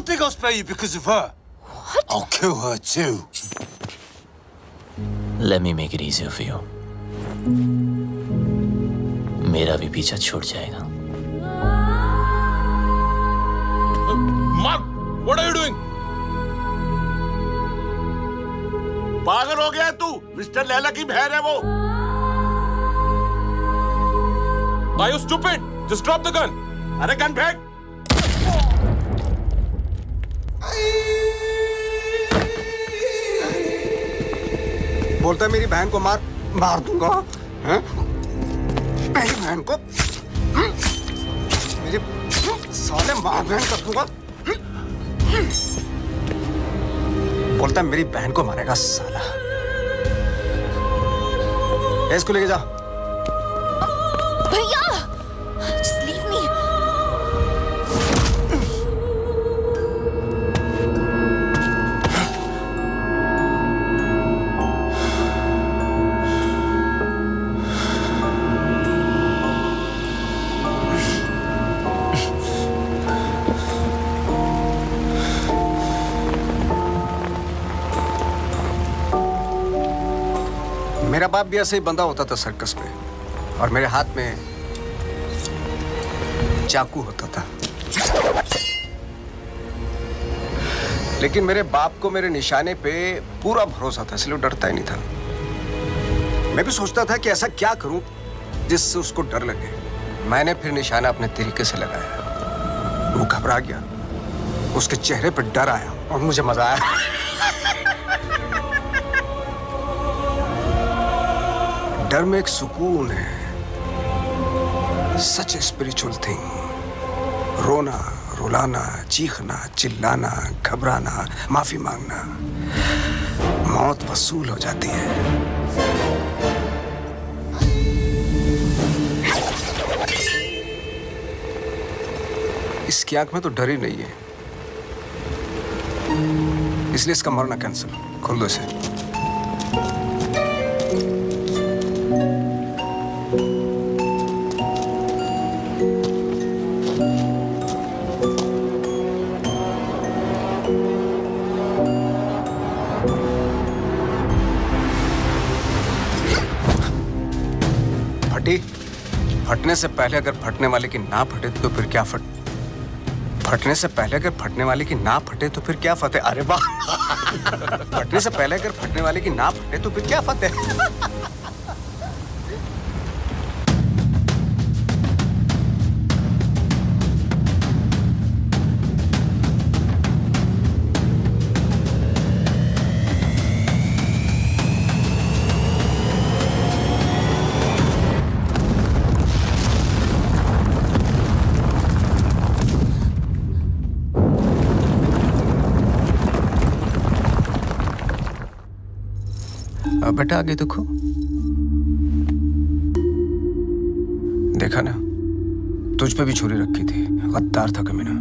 think I'll spare you because of her. What? I'll kill her too. Let me make it easier for you. मेरा भी पीछा छूट जाएगा. Mark, what are you doing? पागल हो गया तू? मिस्टर लैला की बहन है वो. Are you stupid? Just drop the gun. अरे गन फेंक. बोलता है मेरी बहन को मार दूंगा. हैं? मेरी बहन को मेरी साले मार बहन कर दूंगा. बोलता है मेरी बहन को मारेगा साला. इसको लेके जा. भैया, just leave me. मेरा बाप भी ऐसे ही बंधा होता था सर्कस में, और मेरे हाथ में चाकू होता था. लेकिन मेरे बाप को मेरे निशाने पे पूरा भरोसा था, इसलिए डरता ही नहीं था. मैं भी सोचता था कि ऐसा क्या करूं जिससे उसको डर लगे. मैंने फिर निशाना अपने तरीके से लगाया. वो घबरा गया, उसके चेहरे पर डर आया और मुझे मजा आया. डर में एक सुकून है. सच ए स्पिरिचुअल थिंग. रोना, रुलाना, चीखना, चिल्लाना, घबराना, माफी मांगना, मौत वसूल हो जाती है. इसकी आंख में तो डर ही नहीं है, इसलिए इसका मरना कैंसिल. खोल दो इसे. फटने से पहले अगर फटने वाले की ना फटे तो फिर क्या फटने से पहले अगर फटने वाले की ना फटे तो फिर क्या फतेह. अरे वाह. फटने से पहले अगर फटने वाले की ना फटे तो फिर क्या फतेह. बेटा आगे देखो. देखा ना, तुझ पे भी छुरी रखी थी. गद्दार था कमीना.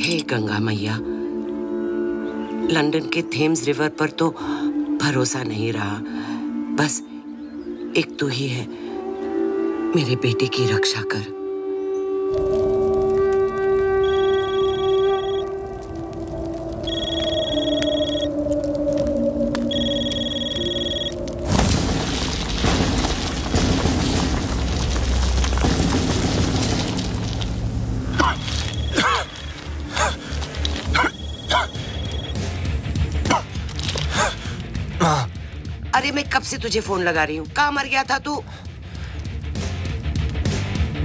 हे गंगा मैया, लंदन के थेम्स रिवर पर तो भरोसा नहीं रहा. बस एक तू ही है. मेरे बेटे की रक्षा कर. अरे मैं कब से तुझे फोन लगा रही हूँ. कहाँ मर गया था तू?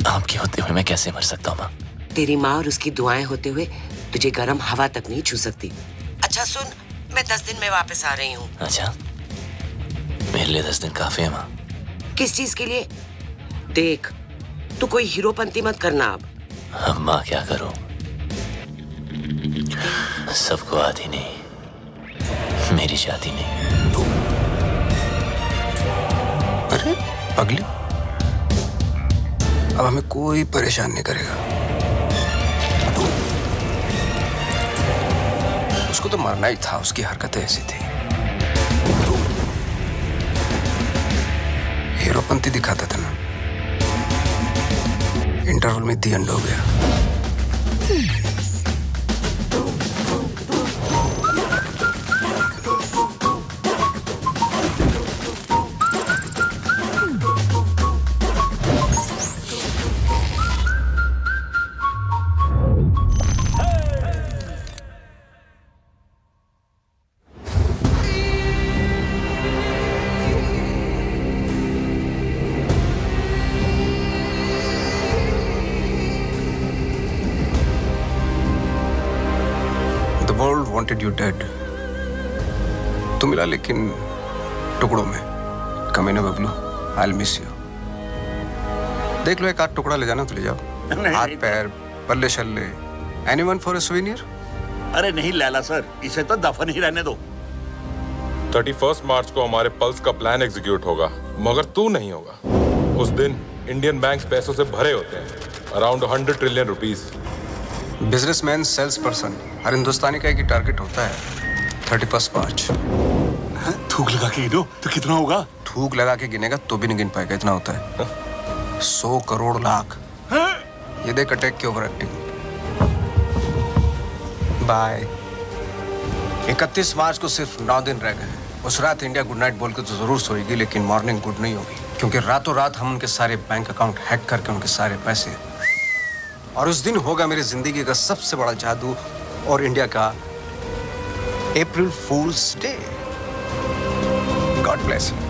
आपके होते हुए मैं कैसे मर सकता हूँ माँ? तेरी माँ और उसकी दुआएं होते हुए तुझे गर्म हवा तक नहीं छू सकती. अच्छा सुन, मैं 10 दिन में वापस आ रही हूँ. अच्छा, मेरे लिए 10 दिन काफी है माँ. किस चीज के लिए? देख, तू कोई हीरोपंती मत करना अब. अब माँ क्या करूँ? सबको आती नहीं, मेरी जाती नहीं. अरे पगली, अब हमें कोई परेशान नहीं करेगा. उसको तो मरना ही था, उसकी हरकतें ऐसी थी. हीरोपंती दिखाता था ना. इंटरवल में दी एंड हो गया। The world wanted you dead. तू मिला लेकिन टुकड़ों में। कमीने बबलू, I'll miss you. देख लो एक आध टुकड़ा ले जाना तो ले जाओ। हाथ पैर, पल्ले शल्ले, anyone for a souvenir? अरे नहीं लैला सर, इसे तो दफन ही रहने दो। 31 मार्च को हमारे पल्स का प्लान एग्जीक्यूट होगा, मगर तू नहीं होगा। उस दिन इंडियन बैंक पैसों से भरे होते हैं, around 100 trillion rupees. Businessman, sales person, हर हिंदुस्तानी का एक ही टारगेट होता है, 31 मार्च। थूक लगा के गिनो तो कितना होगा? थूक लगा के गिनेगा तो भी नहीं गिन पाएगा, इतना होता है। 100 करोड़ लाख। ये देख अटैक की ओवर एक्टिंग। बाय। 31 मार्च को सिर्फ 9 दिन रह गए। उस रात इंडिया गुड नाइट बोल के तो जरूर सोएगी, लेकिन मॉर्निंग गुड नहीं होगी, क्योंकि रातों रात हम उनके सारे बैंक अकाउंट हैक करके उनके सारे पैसे, और उस दिन होगा मेरी जिंदगी का सबसे बड़ा जादू और इंडिया का अप्रैल फूल्स डे। God bless you.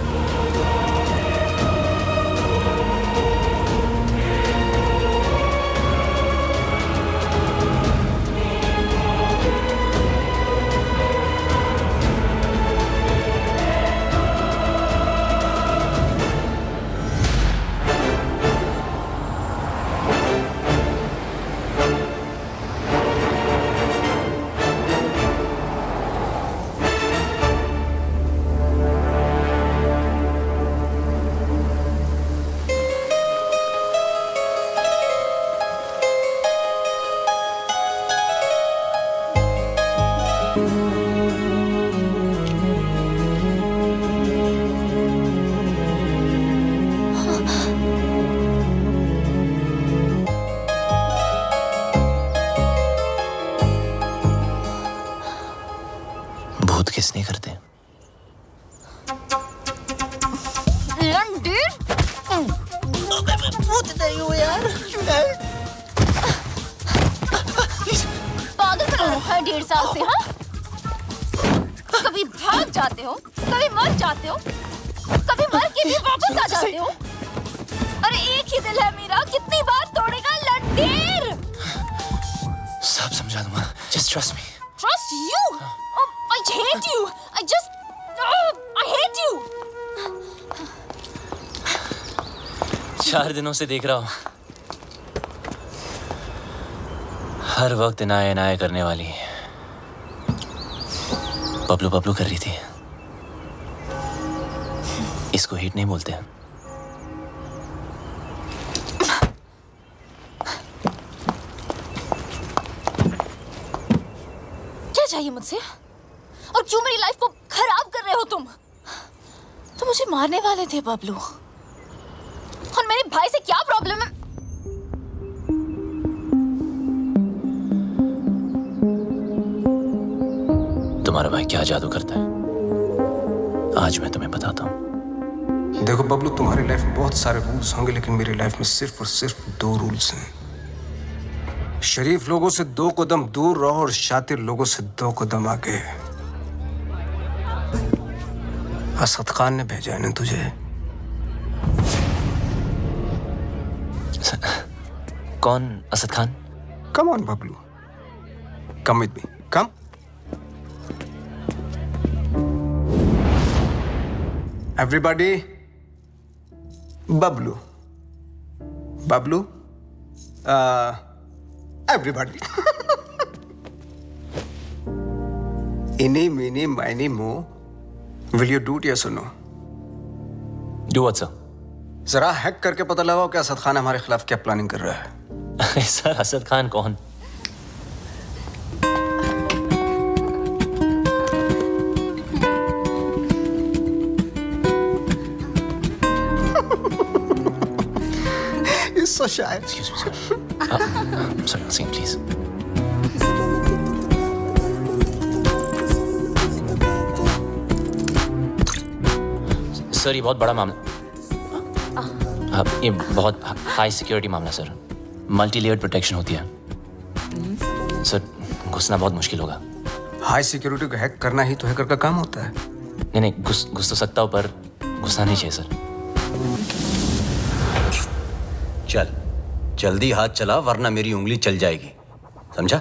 भूत किस नहीं करते? भूत नहीं हो यार। पागल बना रखा है 1.5 साल से। हाँ, कभी भाग जाते हो, कभी मर जाते हो, कभी मर के भी वापस आ जाते हो। अरे एक ही दिल है मेरा, कितनी बार तोड़ेगा लंडेर? सब समझा दूंगा, just trust me. Trust you? I hate you. I hate you. 4 दिनों से देख रहा हूं, हर वक्त इनाय इनाय करने वाली बबलू बबलू कर रही थी। इसको हिट नहीं बोलते। क्या चाहिए मुझसे? और क्यों मेरी लाइफ को खराब कर रहे हो तुम? तो मुझे मारने वाले थे बबलू, और मेरे भाई से क्या प्रॉब्लम है? तुम्हारा भाई क्या जादू करता है, आज मैं तुम्हें बताता हूं। देखो बबलू, तुम्हारी लाइफ में बहुत सारे रूल्स होंगे, लेकिन मेरी लाइफ में सिर्फ और सिर्फ 2 रूल्स हैं। शरीफ लोगों से 2 कदम दूर रहो और शातिर लोगों से 2 कदम आगे। असद खान ने भेजा है ना तुझे? कौन Asad Khan? Come on Bablu, come with me, come. Everybody, Bablu, Bablu, everybody. Eeny, meeny, miny, mo. Will you do it, yes or no? Do what, sir? जरा हैक करके पता लगाओ कि असद खान हमारे खिलाफ क्या प्लानिंग कर रहा है। सर, असद खान कौन? It's so shy. Excuse me, sir. Sorry, one second, please. Sir ये बहुत बड़ा मामला, ये बहुत हाई सिक्योरिटी मामला सर, मल्टी लेयर्ड प्रोटेक्शन होती है सर, घुसना बहुत मुश्किल होगा। हाई सिक्योरिटी को हैक करना ही तो हैकर का काम होता है। नहीं नहीं, घुस तो सकता हूँ पर घुसना नहीं चाहिए सर। चल जल्दी हाथ चला वरना मेरी उंगली चल जाएगी, समझा?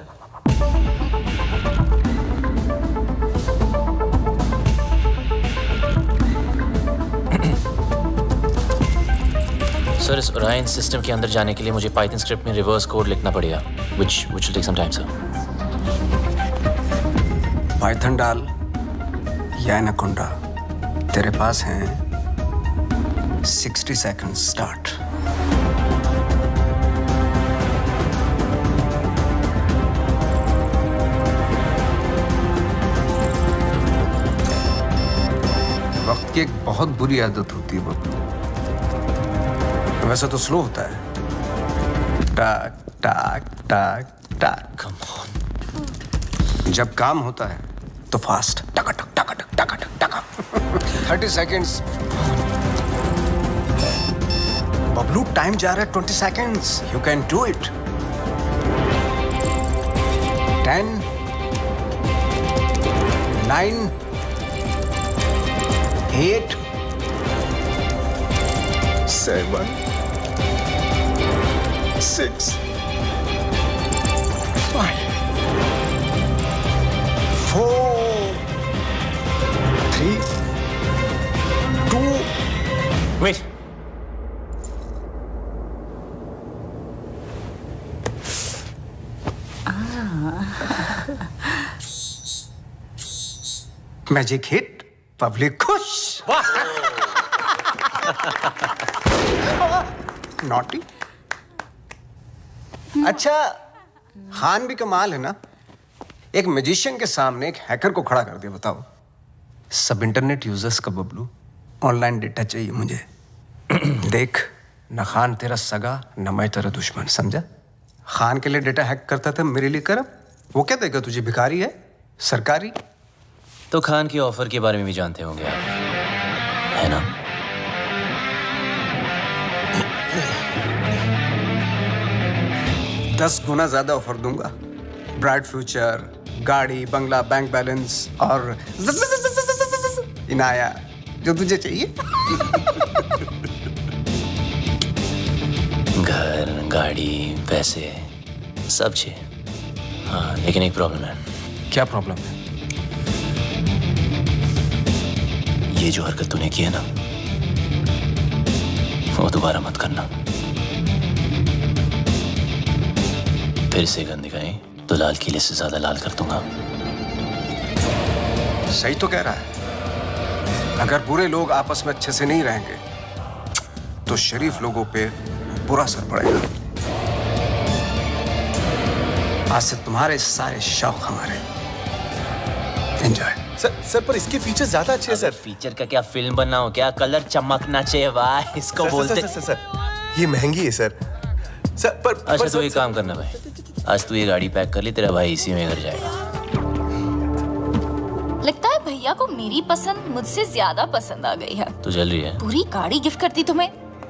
सर इस ओरायन सिस्टम के अंदर जाने के लिए मुझे पाइथन स्क्रिप्ट में रिवर्स कोड लिखना पड़ेगा, which will take some time sir. Python डाल या एनाकोंडा, तेरे पास हैं 60 सेकंड्स स्टार्ट। वक्त की एक बहुत बुरी आदत होती है बब्लू, वैसे तो स्लो होता है, टाक टाक टाक टाक। Come on. जब काम होता है तो फास्ट, टका टक टका टक टका टक टका। 30 सेकंड्स। बबलू टाइम जा रहा है 20 seconds, you can do it. 10 9 8 7 6 5 4 3 2 Wait. Magic hit, public खुश। नॉटी। अच्छा, खान भी कमाल है ना, एक मैजिशियन के सामने एक हैकर को खड़ा कर दिया। बताओ, सब इंटरनेट यूजर्स का बबलू, ऑनलाइन डेटा चाहिए मुझे। देख, न खान तेरा सगा न मैं तेरा दुश्मन, समझा? खान के लिए डेटा हैक करता था, मेरे लिए कर। वो क्या देगा तुझे, भिखारी है सरकारी? तो खान की ऑफर के बारे में भी जानते होंगे आप, है ना? दस गुना ज्यादा ऑफर दूंगा, ब्राइट फ्यूचर, गाड़ी, बंगला, बैंक बैलेंस और इनाया, जो तुझे चाहिए। घर, गाड़ी, पैसे सब चाहिए। हाँ, लेकिन एक प्रॉब्लम है। क्या प्रॉब्लम है? ये जो हरकत तूने की है ना, वो दोबारा मत करना। फिर से गंद दिखाई तो लाल किले से ज्यादा लाल कर दूंगा। सही तो कह रहा है। अगर बुरे लोग आपस में अच्छे से नहीं रहेंगे तो शरीफ लोगों पे बुरा असर पड़ेगा। आज से तुम्हारे सारे शौक हमारे। एंजॉय। सर पर इसके फीचर्स ज्यादा अच्छे हैं सर। फीचर का क्या, फिल्म बना हो क्या? कलर चमकना चाहिए वाह, इसको बोलते। सर ये महंगी है सर। सर पर अच्छा तो ये काम करना भाई, आज तू ये गाड़ी पैक कर ली, तेरा भाई इसी में घर जाएगा। लगता है भैया को मेरी पसंद मुझसे ज्यादा पसंद आ गई है। तू जल रही है? पूरी गाड़ी गिफ्ट करती तुम्हें।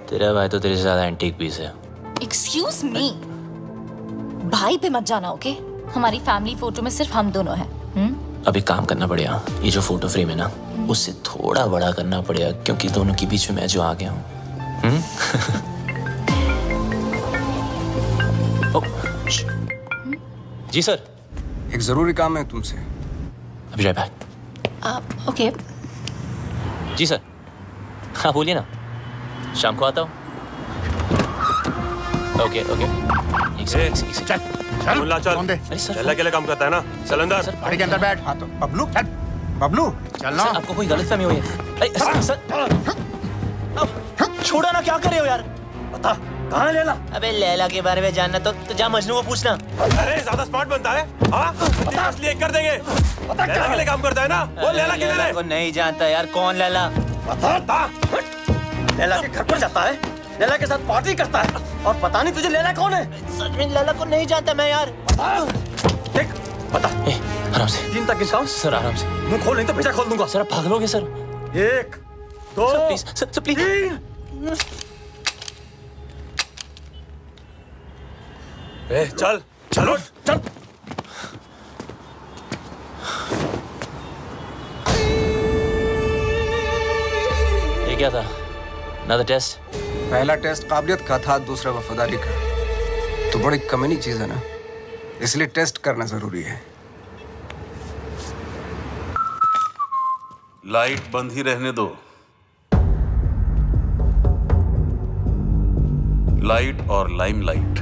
तेरा भाई तो तेरे से ज्यादा एंटीक पीस है। एक्सक्यूज मी, भाई पे मत जाना ओके? हमारी फैमिली फोटो में सिर्फ हम दोनों हैं। अब एक काम करना पड़ेगा, ये जो फोटो फ्रेम है ना, उससे थोड़ा बड़ा करना पड़ेगा, क्योंकि दोनों के बीच में मैं जो आ गया हूँ। जी सर। एक जरूरी काम है तुमसे। अभी राइट बैक। ओके। जी सर। हाँ बोलिए ना, शाम को आता हूँ। Okay okay. चल चल अकेले काम करता है ना, चल अंदर। गाड़ी के अंदर बैठ। हाँ तो बबलू चल, बबलू चल ना। आपको कोई गलतफहमी हुई है? सर छोड़ो ना, क्या कर रहे हो यार? बता कहाँ है लैला? अबे लैला के बारे में जानना तो जा मजनू को पूछना। अरे ज्यादा स्मार्ट बनता है, हाँ? असली कर देंगे। लैला के लिए काम करता है ना, वो लैला के लिए। को नहीं जानता यार, कौन लैला? बता। लैला के घर पर जाता है, लैला के साथ पार्टी करता है। और पता नहीं तुझे लैला कौन है? सच में लैला को नहीं जानता मैं यार। देख बता। आराम से। 3 तक गिनता हूँ। सर आराम से। मुंह खोल नहीं तो पीछा खोल दूंगा। सर आप पागलोगे sir. 1 2 sir please sir please. 3 चल चलो चल। ये क्या था? Another test? पहला टेस्ट काबिलियत का था, दूसरा वफादारी का। तो बड़ी कमीनी चीज है ना, इसलिए टेस्ट करना जरूरी है। लाइट बंद ही रहने दो। लाइट और लाइमलाइट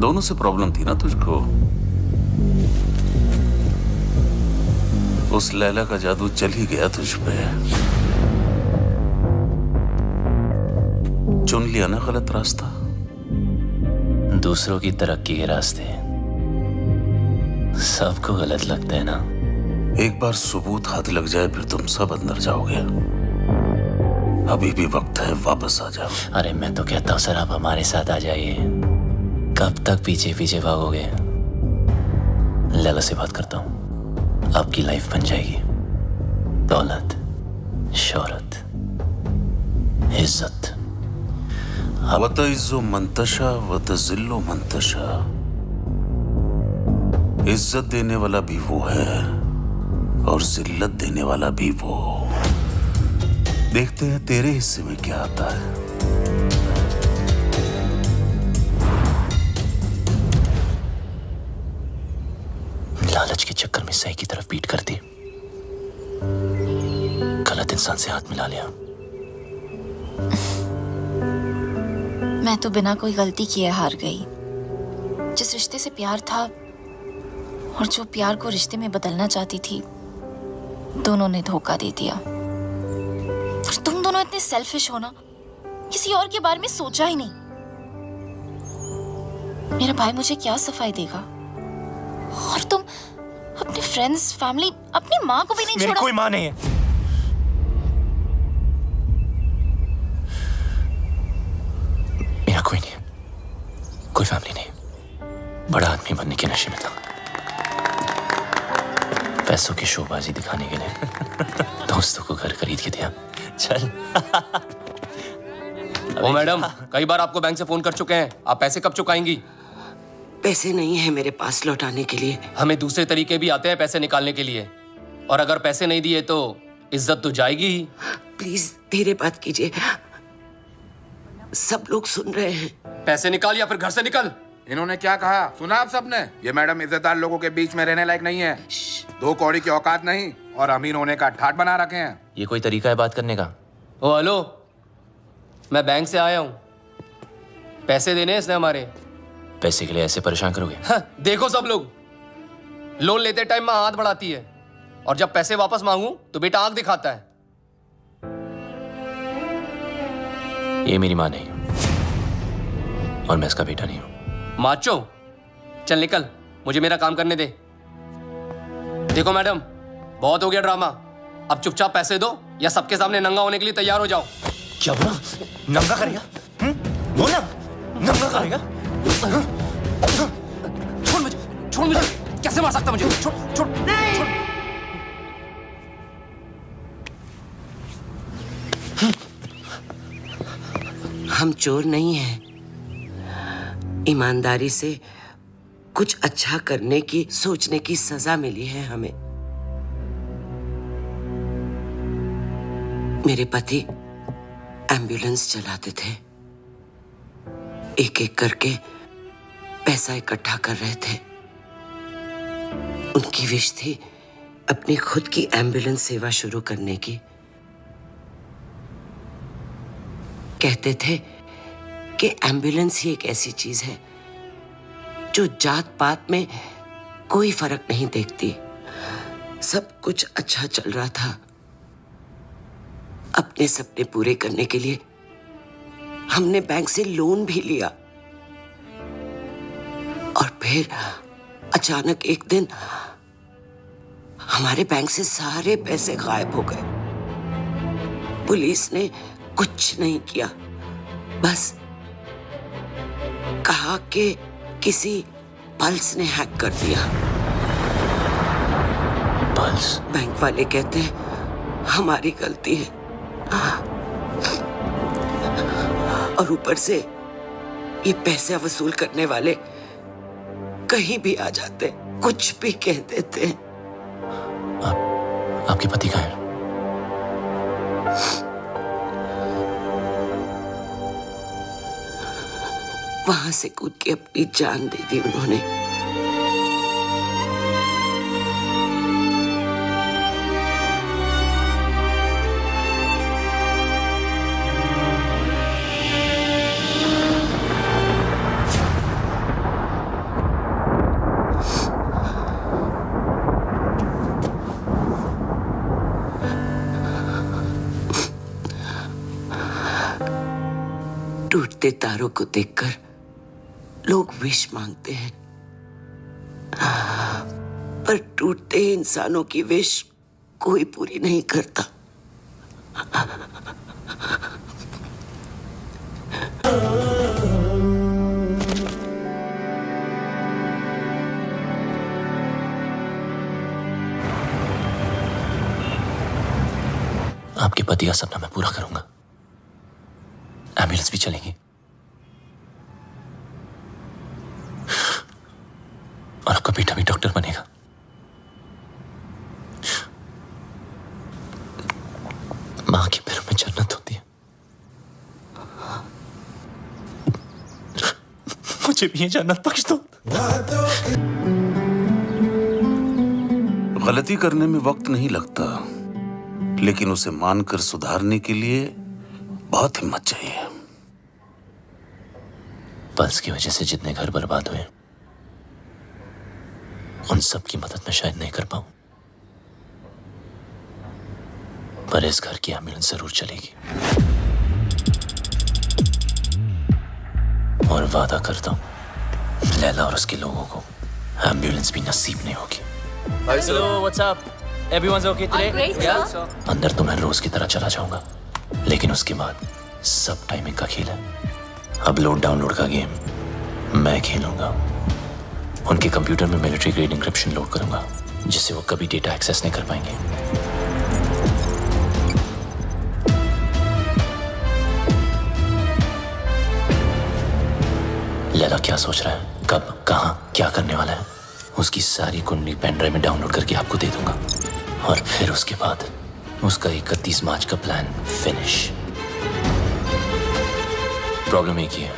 दोनों से प्रॉब्लम थी ना तुझको। उस लैला का जादू चल ही गया तुझ पे। चुन लिया ना गलत रास्ता। दूसरों की तरक्की के रास्ते सबको गलत लगते हैं ना। एक बार सबूत हाथ लग जाए फिर तुम सब अंदर जाओगे। अभी भी वक्त है, वापस आ जाओ। अरे मैं तो कहता हूँ सर आप हमारे साथ आ जाइए। कब तक पीछे पीछे भागोगे? लैला से बात करता हूँ, आपकी लाइफ बन जाएगी। दौलत, शोहरत, इज्जत। वतइज़्ज़ु मंतशा वतज़िल्लु मंतशा। इज्जत देने वाला भी वो है और जिल्लत देने वाला भी वो। देखते हैं तेरे हिस्से में क्या आता है। लालच के चक्कर में सही की तरफ पीट कर दी, गलत इंसान से हाथ मिला लिया। मैं तो बिना कोई गलती किए हार गई। जिस रिश्ते से प्यार था और जो प्यार को रिश्ते में बदलना चाहती थी, दोनों ने धोखा दे दिया। पर तुम दोनों इतने सेल्फिश हो ना, किसी और के बारे में सोचा ही नहीं। मेरा भाई मुझे क्या सफाई देगा, और तुम अपने फ्रेंड्स, फैमिली, अपनी माँ को भी नहीं छोड़ा। मेरी कोई माँ नहीं है। मेरा कोई नहीं, कोई फैमिली नहीं। बड़ा आदमी बनने के नशे में था, पैसों की शोबाजी दिखाने के लिए दोस्तों को घर खरीद के दिया। चल। ओ मैडम, कई बार आपको बैंक से फोन कर चुके हैं, आप पैसे कब चुकाएंगी? पैसे नहीं है मेरे पास लौटाने के लिए। हमें दूसरे तरीके भी आते हैं पैसे निकालने के लिए, और अगर पैसे नहीं दिए तो इज्जत तो जाएगी ही। प्लीज धीरे बात कीजिए, सब लोग सुन रहे हैं। पैसे निकाल या फिर घर से निकल। इन्होंने क्या कहा सुना आप सबने? ये मैडम इज्जतदार लोगों के बीच में रहने लायक नहीं है। 2 कौड़ी की औकात नहीं और अमीर होने का ठाट बना रखे हैं। ये कोई तरीका है बात करने का? ओ हेलो, मैं बैंक से आया हूँ, पैसे देने इसने हमारे। पैसे के लिए ऐसे परेशान करोगे? हाँ, देखो सब लोग लोन लेते टाइम माँ हाथ बढ़ाती है, और जब पैसे वापस मांगू तो बेटा आंख दिखाता है। ये मेरी माँ नहीं और मैं इसका बेटा नहीं हूँ। माचो, चल निकल, मुझे मेरा काम करने दे। देखो मैडम, बहुत हो गया ड्रामा, अब चुपचाप पैसे दो या सबके सामने नंगा होने के लिए तैयार हो जाओ। क्या बोला? नंगा करेगा? बोला नंगा करेगा? छोड़ मुझे, छोड़ मुझे, कैसे मार सकता मुझे? छोड़ छोड़ छोड़। हम चोर नहीं हैं। ईमानदारी से कुछ अच्छा करने की, सोचने की सजा मिली है हमें। मेरे पति एम्बुलेंस चलाते थे, एक एक करके पैसा इकट्ठा कर रहे थे। उनकी विश थी अपनी खुद की एम्बुलेंस सेवा शुरू करने की। कहते थे कि एम्बुलेंस ही एक ऐसी चीज है जो जात पात में कोई फर्क नहीं देखती। सब कुछ अच्छा चल रहा था। अपने सपने पूरे करने के लिए हमने बैंक से लोन भी लिया, और फिर अचानक एक दिन हमारे बैंक से सारे पैसे गायब हो गए। पुलिस ने कुछ नहीं किया, बस कहा कि किसी पल्स ने हैक कर दिया। पल्स? बैंक वाले कहते हैं हमारी गलती है, और ऊपर से ये पैसे वसूल करने वाले कहीं भी आ जाते, कुछ भी कह देते हैं। आपके पति कहाँ हैं? वहां से कूद के अपनी जान दे दी उन्होंने। टूटते तारों को देखकर लोग विश मांगते हैं, पर टूटते इंसानों की विश कोई पूरी नहीं करता। आपके पति का सपना मैं पूरा करूंगा। एम्बुलेंस भी चलेगी और आपका बेटा भी डॉक्टर बनेगा। मां के पैरों में जन्नत होती है। मुझे भी ये जन्नत बख्श दो। गलती करने में वक्त नहीं लगता, लेकिन उसे मानकर सुधारने के लिए बहुत हिम्मत चाहिए। पल्स की वजह से जितने घर बर्बाद हुए उन सब की मदद मैं शायद नहीं कर पाऊं, पर इस घर की एम्बुलेंस जरूर चलेगी। और वादा करता हूं लैला और उसके लोगों को एम्बुलेंस भी नसीब नहीं होगी। Hello, what's up? Everyone's okay today? Great, Yeah. sir. अंदर तो मैं रोज की तरह चला जाऊंगा, लेकिन उसके बाद सब टाइमिंग का खेल है। अपलोड डाउनलोड का गेम मैं खेलूंगा। उनके कंप्यूटर में मिलिट्री ग्रेड इंक्रिप्शन लोड करूंगा, जिससे वो कभी डेटा एक्सेस नहीं कर पाएंगे। लैला क्या सोच रहा है, कब, कहां, क्या करने वाला है, उसकी सारी कुंडली पेन ड्राइव में डाउनलोड करके आपको दे दूंगा। और फिर उसके बाद उसका 31 मार्च का प्लान फिनिश। प्रॉब्लम एक ही है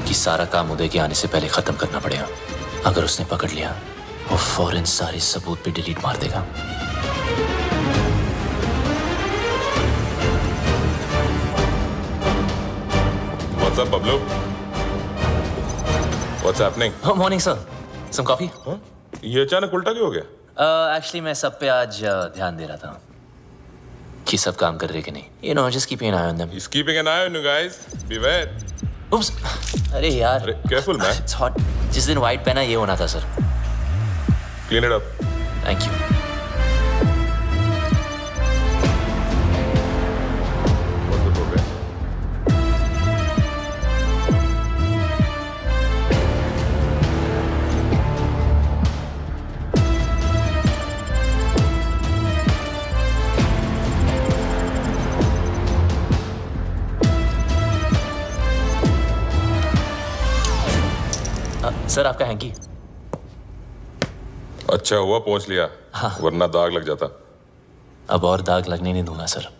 कि सारा काम उदय के आने से पहले खत्म करना पड़ेगा। अगर उसने पकड़ लिया, वो फौरन सारे सबूत पे डिलीट मार देगा। What's up, Bablu? What's happening? Oh, morning, sir. Some coffee? Huh? ये अचानक उल्टा क्यों हो गया? Actually, मैं सब पे आज ध्यान दे रहा था कि सब काम कर रहे कि नहीं। You know, just keeping an eye on them. He's keeping an eye on you guys. Beware. Oops. अरे यार। Careful, man. It's hot. जिस दिन white पहना ये होना था, sir. Clean it up. Thank you. What's the program? Sir आपका हैंकी। अच्छा हुआ पहुंच लिया, वरना दाग लग जाता। अब और दाग लगने नहीं दूंगा sir.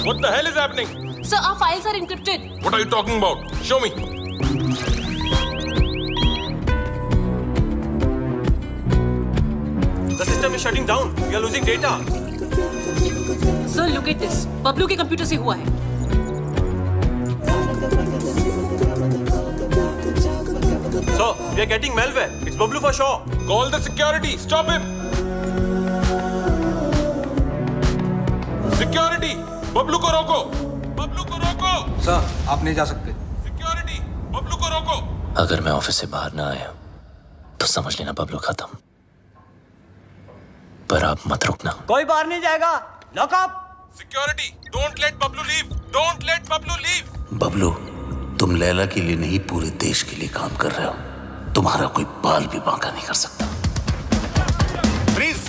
What the hell is happening? Sir, our files are encrypted. What are you talking about? Show me. The system is shutting down. We are losing data. Sir, look at this. Bablu के कंप्यूटर से हुआ है। So, Sir, we are getting malware. It's Bablu for sure. Call the security. Stop him. Security. Bablu को रोको. बबलू को रोको. सर, आप नहीं जा सकते. Security. बबलू को रोको. अगर मैं ऑफिस से बाहर ना आया तो समझ लेना बबलू खत्म. पर आप मत रुकना. कोई बाहर नहीं जाएगा. Lock up. Security. Don't let Bablu leave. Don't let Bablu leave. Bablu, तुम लैला के लिए नहीं पूरे देश के लिए काम कर रहे हो. तुम्हारा कोई बाल भी बांका नहीं कर सकता. प्लीज.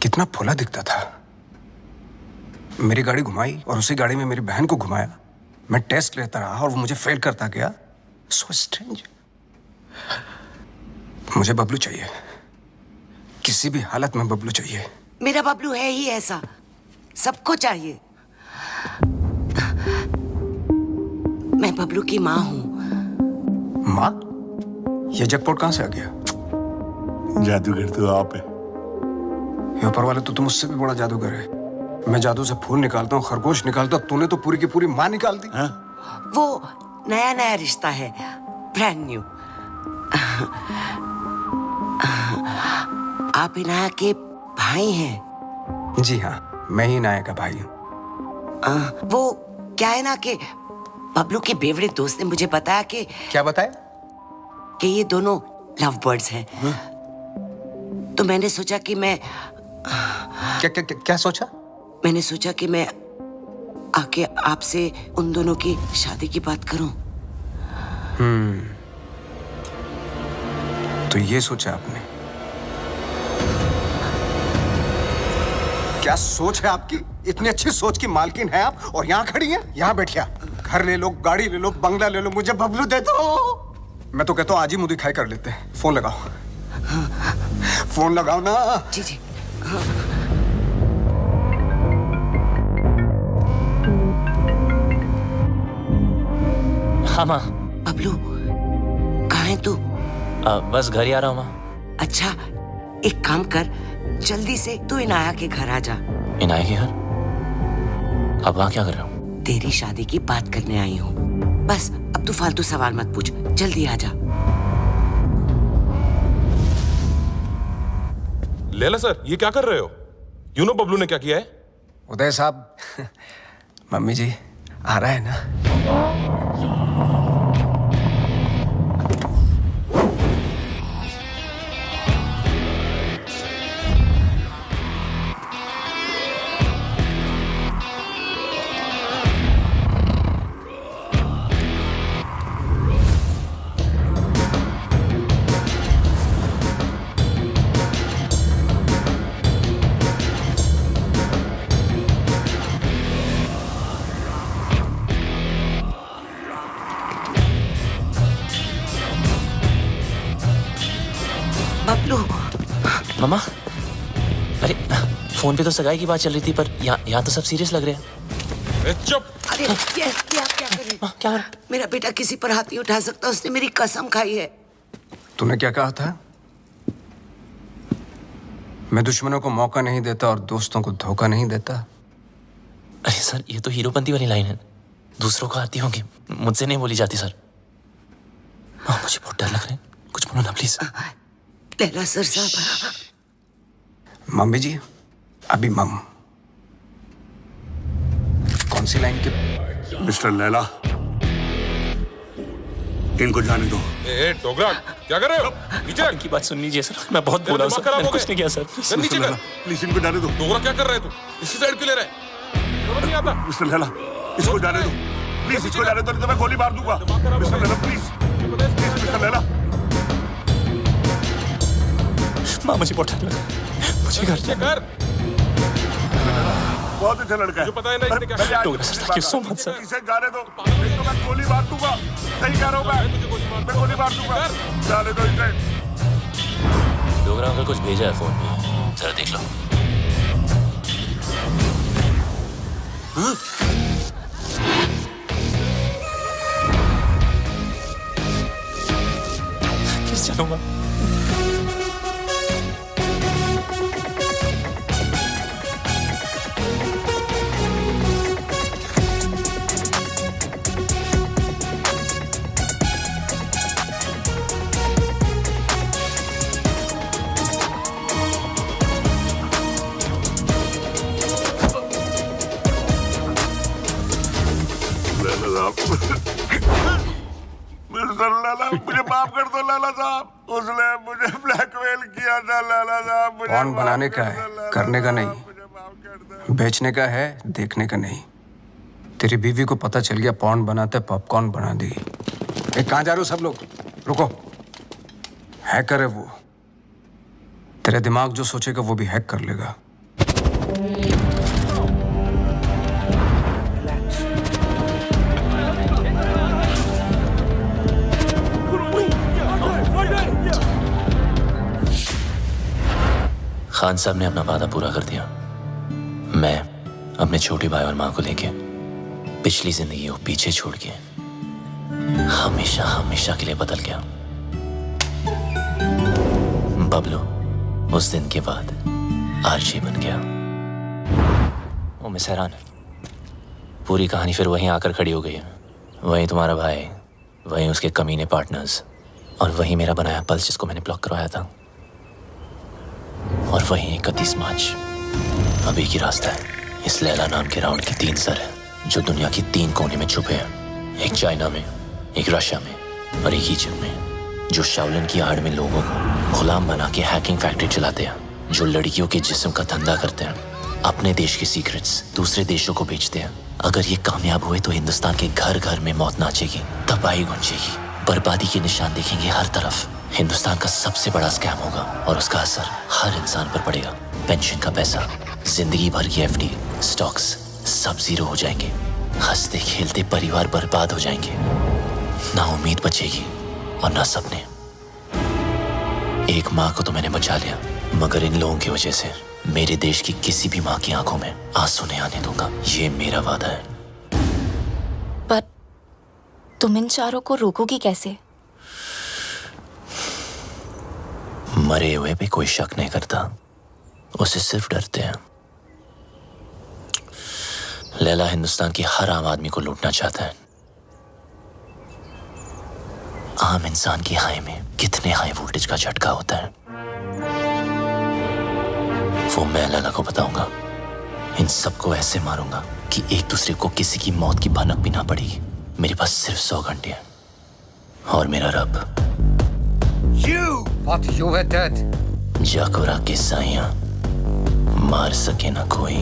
कितना फुला दिखता था. मेरी गाड़ी घुमाई और उसी गाड़ी में मेरी बहन को घुमाया. मैं टेस्ट लेता रहा और वो मुझे फेल करता गया. So strange. मुझे बबलू चाहिए. किसी भी हालत में बबलू चाहिए. मेरा बबलू है ही ऐसा, सबको चाहिए. मैं बबलू की माँ हूँ. माँ? ये जैकपॉट कहाँ से आ गया? जादूगर तो आप है. ये ऊपर वाले तो तुम मुझसे भी बड़ा जादूगर है. मैं जादू से फूल निकालता हूँ, खरगोश निकालता हूँ. तूने तो पूरी की पूरी माँ निकाल दी. वो नया नया रिश्ता है, ब्रांड न्यू. आप इनाया के भाई हैं? जी हाँ, मैं ही इनाया का भाई हूँ. वो क्या है ना कि बबलू के बेवड़े दोस्त ने मुझे बताया कि. क्या बताया? कि ये दोनों लव बर्ड्स हैं. तो मैंने सोचा कि मैं क्या सोचा? मैंने सोचा कि मैं आके आपसे उन दोनों की शादी की बात करूं. तो ये सोचा आपने? क्या सोच है आपकी? इतनी अच्छी सोच की मालकिन है आप और यहाँ खड़ी हैं? यहाँ बैठिया. घर ले लो, गाड़ी ले लो, बंगला ले लो, मुझे बबलू दे दो. मैं तो कहता हूँ आज ही मुंह दिखाई कर लेते हैं. फोन लगाओ. फोन लगाओ ना. जी जी. हाँ माँ. बबलू, कहाँ है तू? बस घर ही आ रहा हूँ माँ. अच्छा, एक काम कर, जल्दी से तू इनाया के घर आ जा. इनाया के घर? अब वहाँ क्या कर रहा हूँ? तेरी शादी की बात करने आई हूँ. बस अब तू फालतू सवाल मत पूछ, जल्दी आ जा. लैला सर, ये क्या कर रहे हो? यू नो बबलू ने क्या किया है? उदय साहब, मम्मी जी आ रहा है ना? बबलू. मामा, अरे फोन पे तो सगाई की बात चल रही थी, पर यहाँ तो सब सीरियस लग रहे हैं. चुप. अरे ये आप क्या कर रहे? क्या? मेरा बेटा किसी पर हाथ नहीं उठा सकता. उसने मेरी कसम खाई है. तूने क्या कहा था? मैं दुश्मनों को मौका नहीं देता और दोस्तों को धोखा नहीं देता. अरे सर, ये तो हीरोपंती वाली लाइन है. दूसरों को आती होंगी, मुझसे नहीं बोली जाती सर. मुझे बहुत डर लग रहा है. कुछ बोलो ना प्लीज. लैला सर साहब. मम्मी जी, अभी मम. कौन सी लाइन के? मिस्टर लैला, इनको जाने दो. ए डोगरा, क्या कर रहे हो? नीचे इनकी बात सुन लीजिए सर. मैं बहुत बोला हूं सर. मैंने कुछ नहीं किया सर. नीचे कर. प्लीज इनको जाने दो. डोगरा क्या कर रहे है तू? इसी साइड क्यों ले रहा है? समझ नहीं आता. मिस्टर लैला, इसको जाने दो. प्लीज इसको जाने दो, नहीं तो मैं गोली मार दूंगा. Mister Laila please. Please mister Laila. माँ मुझे बहुत डर लगा, मुझे घर जाना। बहुत अच्छा लड़का है। मुझे पता है ना इसने क्या किया। Thank you so much, sir. इसे जाने दो, नहीं तो मैं गोली मार दूंगा। सही कह रहा हूँ मैं गोली मार दूंगा। जाने दो इसे। डोगरा अंकल कुछ भेजा है फोन में, जरा देख लो। किस चलूंगा? मिस्टर लाला, मुझे माफ कर दो लाला साहब। उसने मुझे ब्लैकमेल किया था लाला साहब। पॉन बनाने का है, करने का नहीं। बेचने का है, देखने का नहीं। तेरी बीवी को पता चल गया पॉन बनाते पॉपकॉर्न बना दी। कहाँ जा रहे हो सब लोग? रुको। हैकर है वो। तेरे दिमाग जो सोचेगा वो भी हैक कर लेगा। खान साहब ने अपना वादा पूरा कर दिया। मैं अपने छोटे भाई और माँ को लेके पिछली जिंदगी को पीछे छोड़ के हमेशा हमेशा के लिए बदल गया। बबलू उस दिन के बाद आरजे बन गया। ओ मिस हैरान, पूरी कहानी फिर वहीं आकर खड़ी हो गई है। वहीं तुम्हारा भाई, वहीं उसके कमीने पार्टनर्स, और वहीं मेरा बनाया पल्स जिसको मैंने ब्लॉक करवाया था, और वहीं 31 मार्च। अभी की रास्ता है। इस लैला नाम के राउंड के 3 सर हैं जो दुनिया की 3 कोने में छुपे हैं। एक चाइना में, एक रशिया में और एक इजिप्ट में, जो शाओलिन की आड़ में लोगों को गुलाम बना के हैकिंग फैक्ट्री चलाते हैं, जो लड़कियों के जिस्म का धंधा करते हैं, अपने देश के सीक्रेट्स दूसरे देशों को बेचते हैं। अगर ये कामयाब हुए तो हिंदुस्तान के घर घर में मौत नाचेगी, तबाही गूंजेगी, बर्बादी के निशान देखेंगे हर तरफ। हिंदुस्तान का सबसे बड़ा स्कैम होगा और उसका असर हर इंसान पर पड़ेगा। पेंशन का पैसा, जिंदगी भर की एफडी, स्टॉक्स सब जीरो हो जाएंगे। हंसते खेलते परिवार बर्बाद हो जाएंगे। ना उम्मीद बचेगी और ना सपने। एक माँ को तो मैंने बचा लिया, मगर इन लोगों की वजह से मेरे देश की किसी भी माँ की आंखों में आंसू नहीं आने दूंगा। ये मेरा वादा है। पर तुम इन चारों को रोकोगी कैसे? मरे हुए पे कोई शक नहीं करता, उसे सिर्फ डरते हैं। लैला हिंदुस्तान की हर आम आदमी को लूटना चाहता है। आम इंसान की हाई में कितने हाई वोल्टेज का झटका होता है वो मैं लैला को बताऊंगा। इन सबको ऐसे मारूंगा कि एक दूसरे को किसी की मौत की भनक भी ना पड़ेगी। मेरे पास सिर्फ 100 घंटे हैं और मेरा रब जाकोरा के साइयां मार सके ना कोई।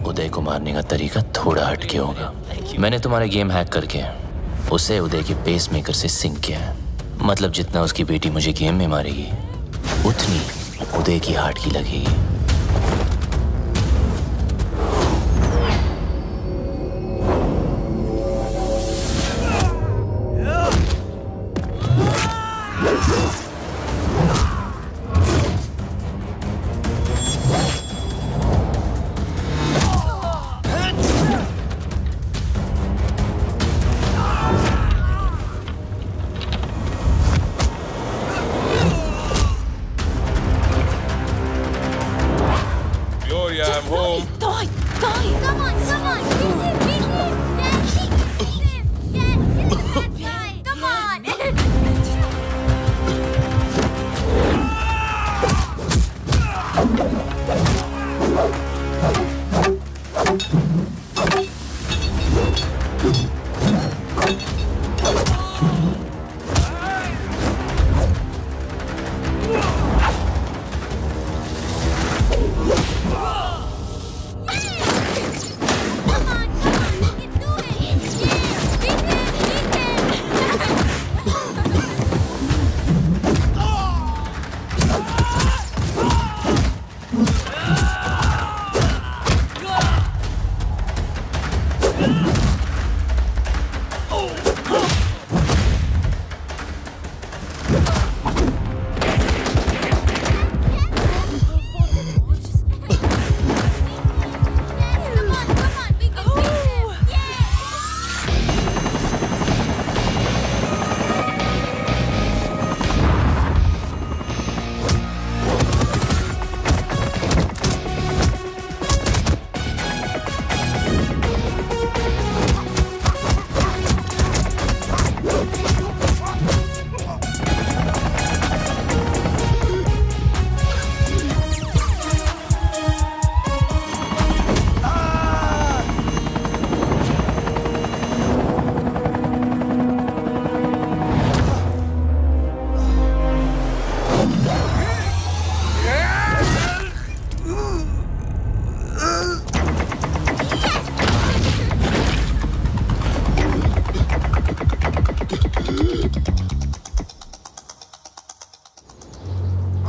उदय को मारने का तरीका थोड़ा हटके होगा। मैंने तुम्हारा गेम हैक करके उसे उदय के पेस मेकर से सिंक किया है। मतलब जितना उसकी बेटी मुझे गेम में मारेगी उतनी उदय की हार्ट की लगेगी।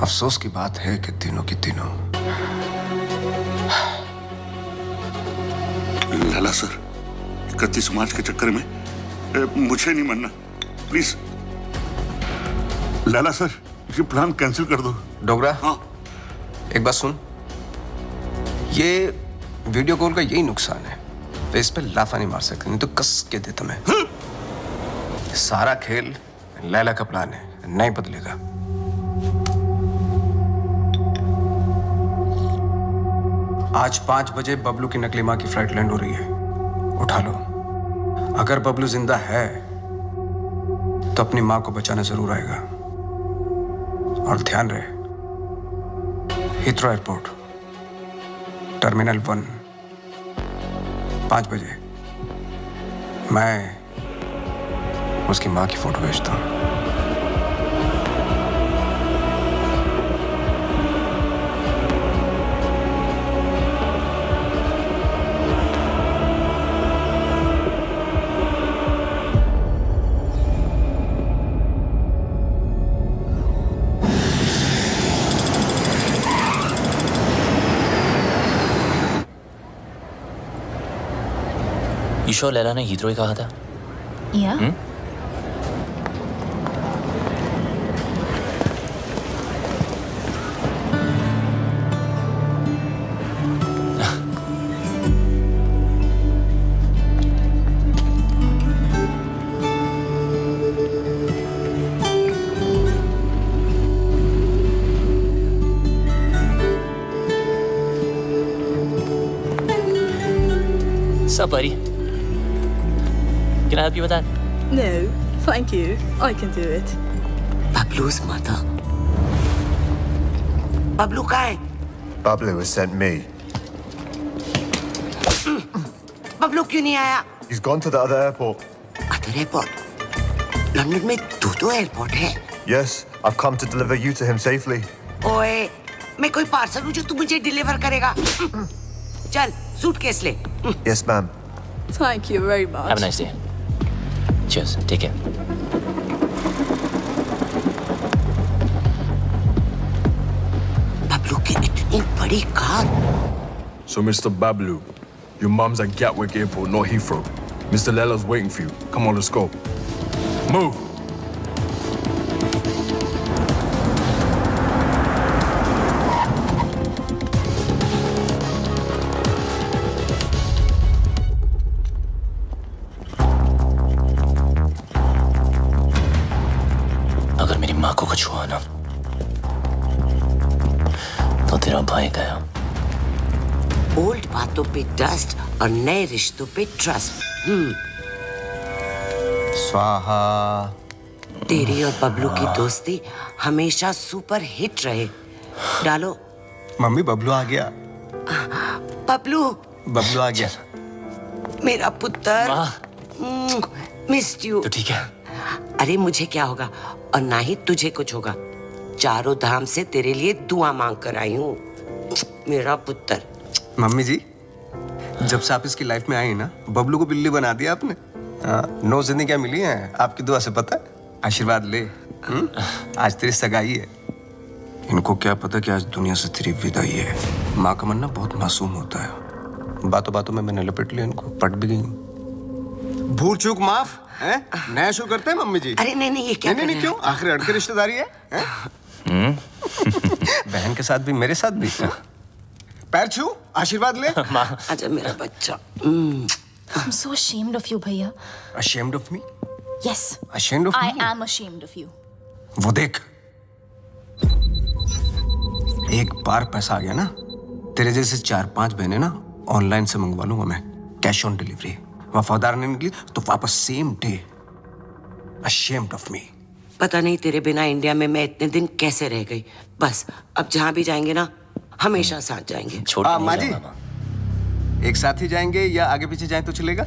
अफसोस की बात है कि तीनों की तीनों। लाला सर, 31 मार्च के चक्कर में मुझे नहीं मरना, प्लीज। लाला सर, ये प्लान कैंसिल कर दो। डोगरा, हाँ, एक बात सुन। ये वीडियो कॉल का यही नुकसान है, फेस पे लाफा नहीं मार सकते, नहीं तो कस के देता मैं। सारा खेल लैला का प्लान है, नहीं बदलेगा। आज 5 बजे बबलू की नकली मां की फ्लाइट लैंड हो रही है, उठा लो। अगर बबलू जिंदा है तो अपनी मां को बचाना जरूर आएगा। और ध्यान रहे, हीथ्रो एयरपोर्ट, टर्मिनल 1, 5 बजे मैं उसकी मां की फोटो भेजता हूं। ईशो लैला ने हीथ्रो ही कहा था। या सब buddy. Can I help you with that? No, thank you. I can do it. बबलू's mother. Bablu कहाँ है? Bablu has sent me. Bablu क्यों नहीं आया? He's gone to the other airport. Other airport? London में 2 एयरपोर्ट है। Yes, I've come to deliver you to him safely. ओए, मैं कोई पार्सल हूँ जो तू मुझे डिलीवर करेगा। चल, सूटकेस ले। Yes, ma'am. Thank you very much. Have a nice day. Cheers. Take care. Bablu की इतनी बड़ी car. So, Mr. Bablu, your mum's at Gatwick Airport, not Heathrow. Mr. Lella's waiting for you. Come on, let's go. Move! अगर मेरी माँ को कुछ हुआ ना तो तेरा भाई गया। ओल्ड बातों पे डस्ट और नए रिश्तों पे ट्रस्ट। स्वाहा। तेरी और बबलू की दोस्ती हमेशा सुपर हिट रहे। डालो। मम्मी, बबलू आ गया। बबलू। बबलू आ गया। मेरा पुत्र। Missed you. तो ठीक है। अरे मुझे क्या होगा और ना ही तुझे कुछ होगा। चारों धाम से तेरे लिए दुआ मांग कर आई हूँ, मेरा पुत्र। मम्मी जी, जब से आप इसकी लाइफ में आई ना, बबलू को बिल्ली बना दिया आपने। 9 जिंदगियां मिली हैं आपकी दुआ से, पता है? आशीर्वाद ले। आज तेरी सगाई है। इनको क्या पता कि आज दुनिया से तेरी विदाई है। माँ का मन ना बहुत मासूम होता है। बातों बातों में मैंने लपेट लिया इनको, पट भी गई। भूल चूक माफ है। नया शुरू करते हैं मम्मी जी। अरे नहीं, ये क्या? नहीं, क्यों? आखिर अड़के रिश्तेदारी है? बहन के साथ भी, मेरे साथ भी। पैर छू, आशीर्वाद ले। आजा मेरा बच्चा। I'm so ashamed of you, भैया। Ashamed of me? Yes. Ashamed of me? I am ashamed of you. वो देख, एक बार पैसा आ गया ना, तेरे जैसे 4-5 बहनें ना ऑनलाइन से मंगवा लूंगा मैं, कैश ऑन डिलीवरी। वफादार नहीं निकली तो वापस same day. Ashamed of me. पता नहीं तेरे बिना इंडिया में मैं इतने दिन कैसे रह गई। बस अब जहाँ भी जाएंगे ना, हमेशा साथ जाएंगे। माँ जी, एक साथ ही जाएंगे या आगे पीछे जाएं तो चलेगा?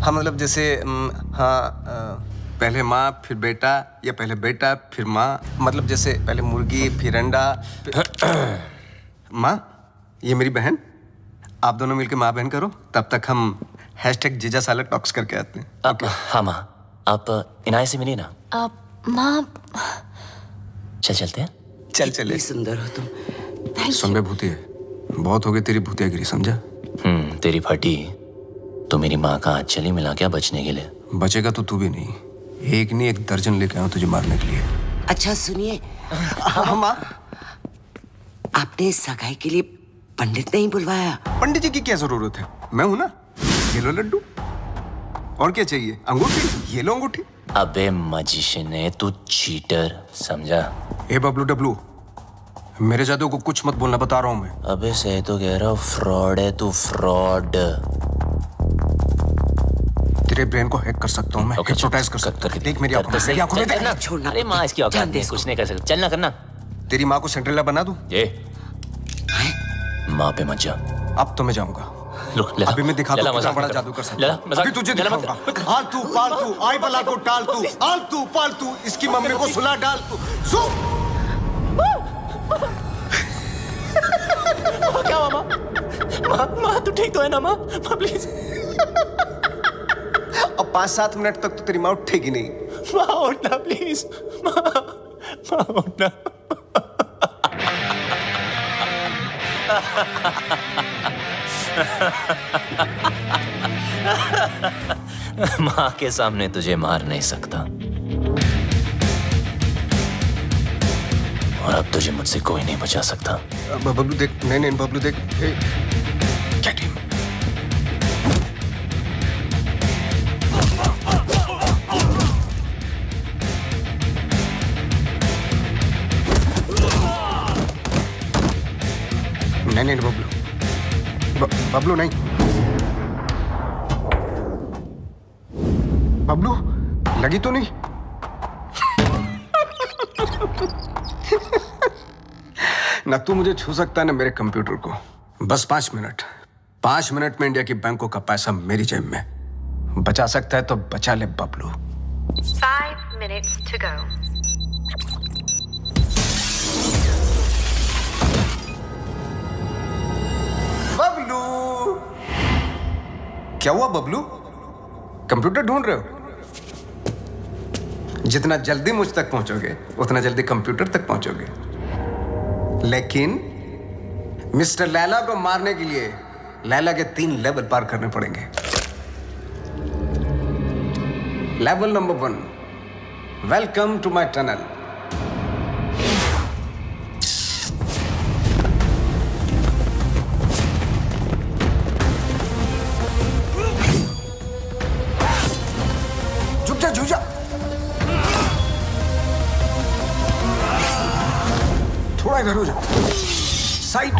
हाँ, मतलब जैसे पहले माँ फिर बेटा, या पहले बेटा फिर माँ, मतलब जैसे पहले मुर्गी फिर अंडा। माँ, ये मेरी बहन, आप दोनों मिलकर माँ बहन करो, तब तक हम #जीजा साला टॉक्स करके आते हैं। हाँ माँ, आप इनाय से मिलिए ना। माँ, चलते हैं। चल चले। सुंदर हो तुम। सुन बे भूतिया, बहुत हो गई तेरी भूतियागिरी, समझा? तेरी फटी तो मेरी माँ का हाथ चली मिला क्या बचने के लिए? बचेगा तो तू भी नहीं, एक नहीं 1 दर्जन लेके आऊं तुझे मारने के लिए। अच्छा सुनिए, माँ, आपने सगाई के लिए पंडित नहीं बुलवाया? पंडित जी की क्या जरूरत है, मैं हूं ना। ये लो लड्डू, और क्या चाहिए? अंगूठी, ये लो अंगूठी। अबे मजिशियन है तू, चीटर, समझा? ए बबलू डब्लू, मेरे जादू को कुछ मत बोलना, बता रहा हूं मैं। अबे सही तो कह रहा हूँ, फ्रॉड है तू, फ्रॉड। तेरे ब्रेन को हैक कर सकता हूँ मैं, हिप्नोटाइज कर सकता हूँ। देख मेरी आंखों में, मेरी आंखों में देख। छोड़ना। अरे माँ इसकी औकात नहीं है, कुछ नहीं कर सकता, चलना करना। तेरी माँ को सिंड्रेला बना दूं? ये माँ पे मत जा। अब तो मैं जाऊंगा। अभी मैं दिखा दूं कितना बड़ा जादू कर सकता हूं। अभी तुझे दिखाऊंगा। आलतू पालतू आई बला को टालतू, आलतू पालतू इसकी मम्मी को सुला डालतू। क्या हुआ माँ? माँ तू ठीक तो है ना माँ? प्लीज। अब 5-7 मिनट तक तो तेरी माँ उठेगी नहीं। माँ उठना प्लीज, माँ उठना। माँ के सामने तुझे मार नहीं सकता, और अब तुझे मुझसे कोई नहीं बचा सकता। बबलू देख, नहीं बबलू देख, गेट हिम। नहीं बबलू, बबलू नहीं, बबलू लगी तो नहीं? ना तू मुझे छू सकता है ना मेरे कंप्यूटर को। बस 5 मिनट, 5 मिनट में इंडिया की बैंकों का पैसा मेरी जेब में। बचा सकता है तो बचा ले Bablu. 5 minutes to go. Bablu, क्या हुआ बबलू? कंप्यूटर ढूंढ रहे हो? जितना जल्दी मुझ तक पहुंचोगे उतना जल्दी कंप्यूटर तक पहुंचोगे। लेकिन मिस्टर लैला को मारने के लिए लैला के 3 लेवल पार करने पड़ेंगे। Level number 1, welcome to my tunnel. झुक जा, थोड़ा इधर हो जा, साइड।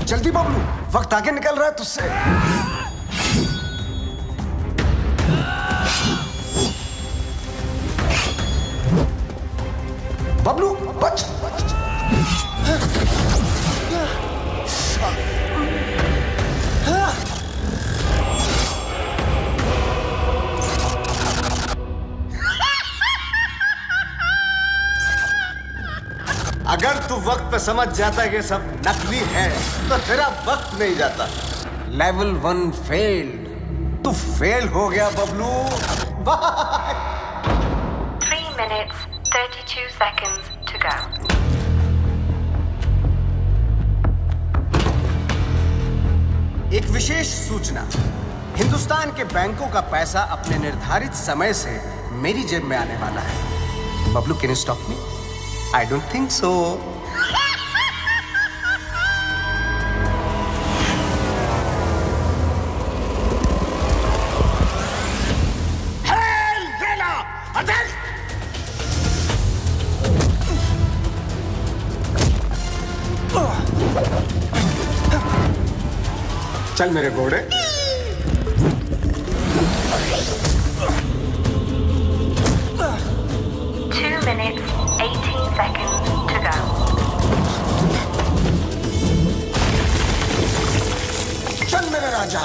जल्दी बबलू, वक्त आगे निकल रहा है तुझसे। बबलू बच। अगर तू वक्त पे समझ जाता है कि सब नकली है तो तेरा वक्त नहीं जाता। लेवल 1 फेल्ड, तू फेल हो गया Bablu. Bye. 3 minutes 32 seconds to go. एक विशेष सूचना, हिंदुस्तान के बैंकों का पैसा अपने निर्धारित समय से मेरी जेब में आने वाला है। Bablu, can you stop me? I don't think so. Hey, Lena! Attack! चल मेरे घोड़े। Two minutes 18 seconds to go. चल मेरे राजा।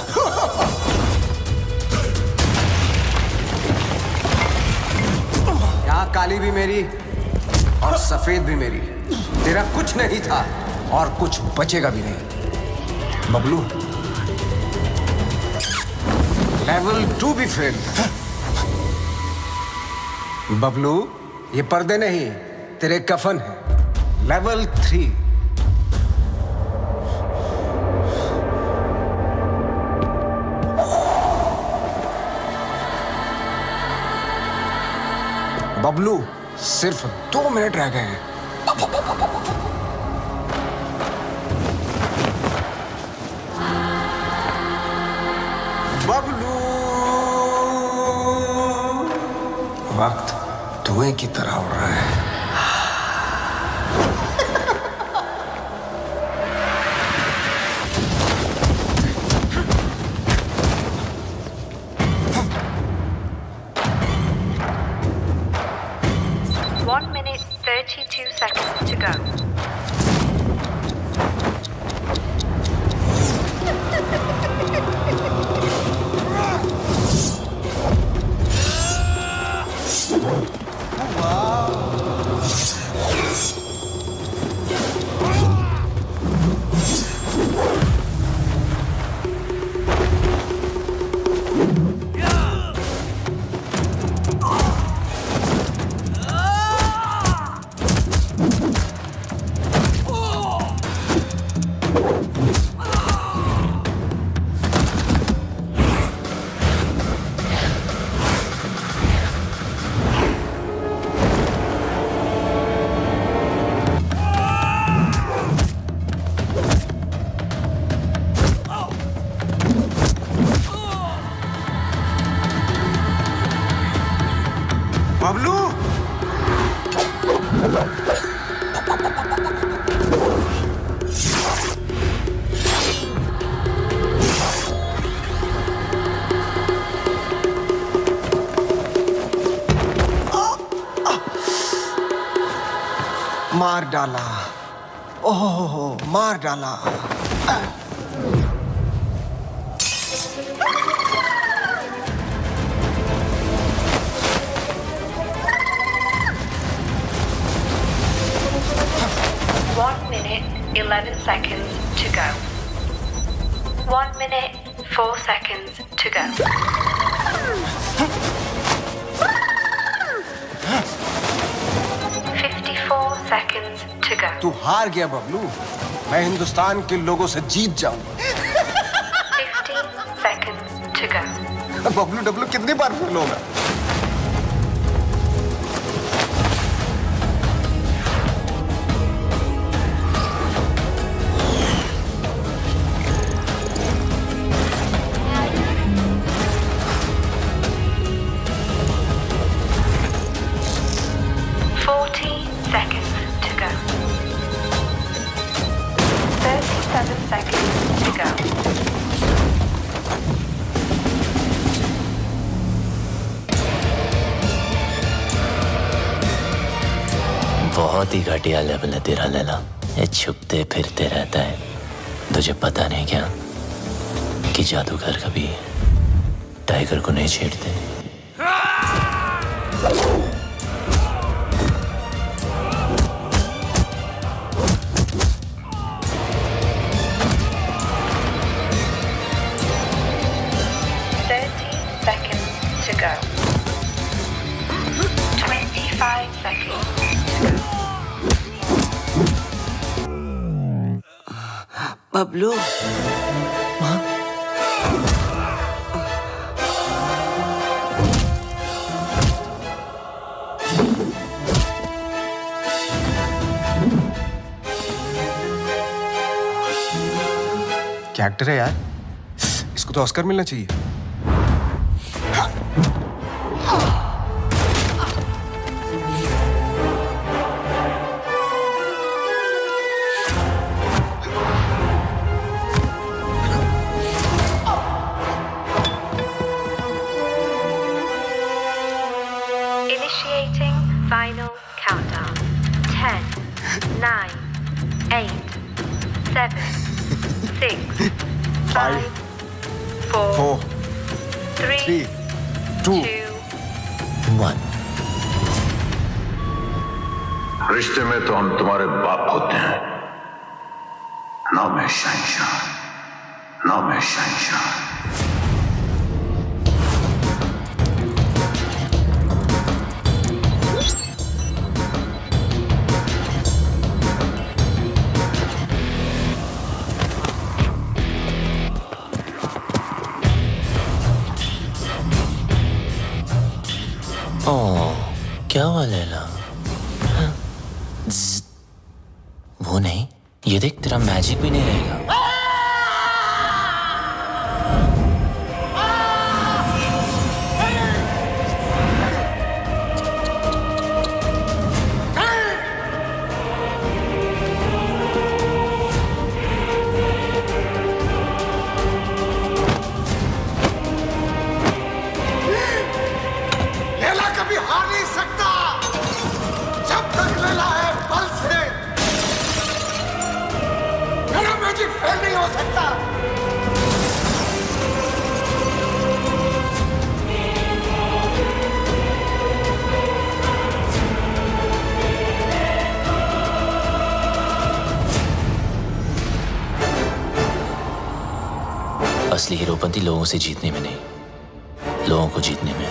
यहाँ काली भी मेरी और सफेद भी मेरी। तेरा कुछ नहीं था और कुछ बचेगा भी नहीं। बबलू, लेवल 2 भी फेल। बबलू, ये पर्दे नहीं, तेरे कफन है। लेवल 3। बबलू, सिर्फ 2 मिनट रह गए हैं। बबलू, वक्त धुएं की तरह उड़ रहा है। One minute, 32 seconds to go. Bablu, मार डाला। ओहो, मार डाला। One minute, 11 seconds to go. 1 minute, 4 seconds to go. Seconds to go. तू हार गया बबलू। मैं हिंदुस्तान के लोगों से जीत जाऊं। 15 seconds to go. Bablu Dablu कितनी बार फेल होगा? बहुत ही घटिया लेवल है तेरा लैला। ये छुपते फिरते रहता है। तुझे पता नहीं क्या कि जादूगर कभी टाइगर को नहीं छेड़ते। बबलू, क्या एक्टर है यार, इसको तो ऑस्कर मिलना चाहिए। Initiating final countdown. 10, 9, 8, 7, 6, 5, 4, 3, 2, 1। रिश्ते में तो हम तुम्हारे बाप होते हैं, ना मैं शहंशाह, ना मैं शहंशाह। ओह, क्या हुआ लैला? वो नहीं, ये देख तेरा मैजिक भी नहीं रहेगा। लैला कभी हार नहीं सकता जब तक लैला है पल्स है। मेरा मैजिक फेल नहीं हो सकता। असली हीरोपंती लोगों से जीतने में नहीं, लोगों को जीतने में।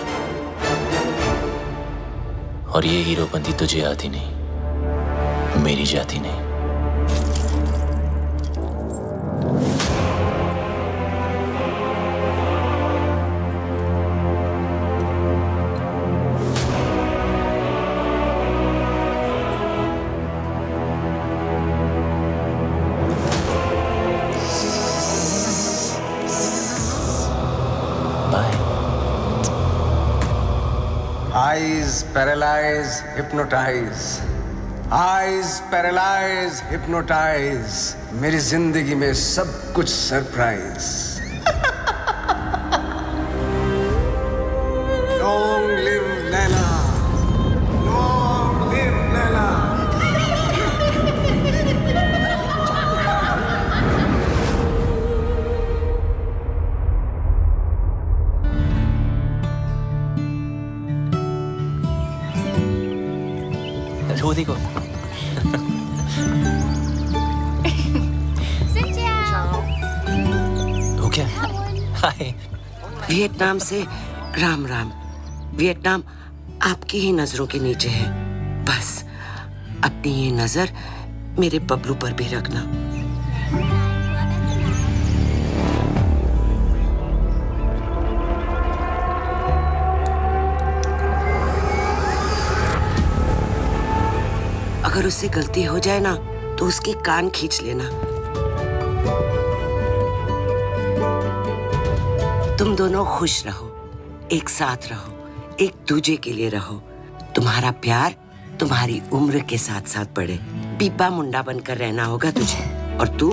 और ये हीरोपंती तुझे आती नहीं, मेरी जाती नहीं। Eyes paralyze, hypnotize. Eyes paralyze, hypnotize. मेरी जिंदगी में सब कुछ surprise. Long live Laila. Long live Laila. वो देखो। वो क्या? हाय। वियतनाम से राम राम। वियतनाम आपकी ही नजरों के नीचे है। बस अपनी ये नजर मेरे बबलू पर भी रखना। अगर उससे गलती हो जाए ना तो उसके कान खींच लेना। तुम दोनों खुश रहो, एक साथ रहो, एक दूजे के लिए रहो। तुम्हारा प्यार तुम्हारी उम्र के साथ साथ बढ़े। बीबा मुंडा बनकर रहना होगा तुझे और तू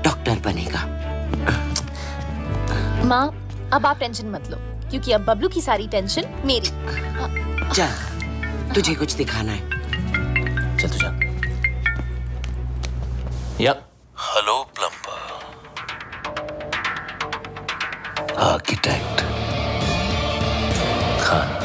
डॉक्टर बनेगा। माँ, अब आप टेंशन मत लो क्योंकि अब बबलू की सारी टेंशन मेरी। चल, तुझे कुछ दिखाना है। चल तू जा। Yup. Hello plumber, architect Khan.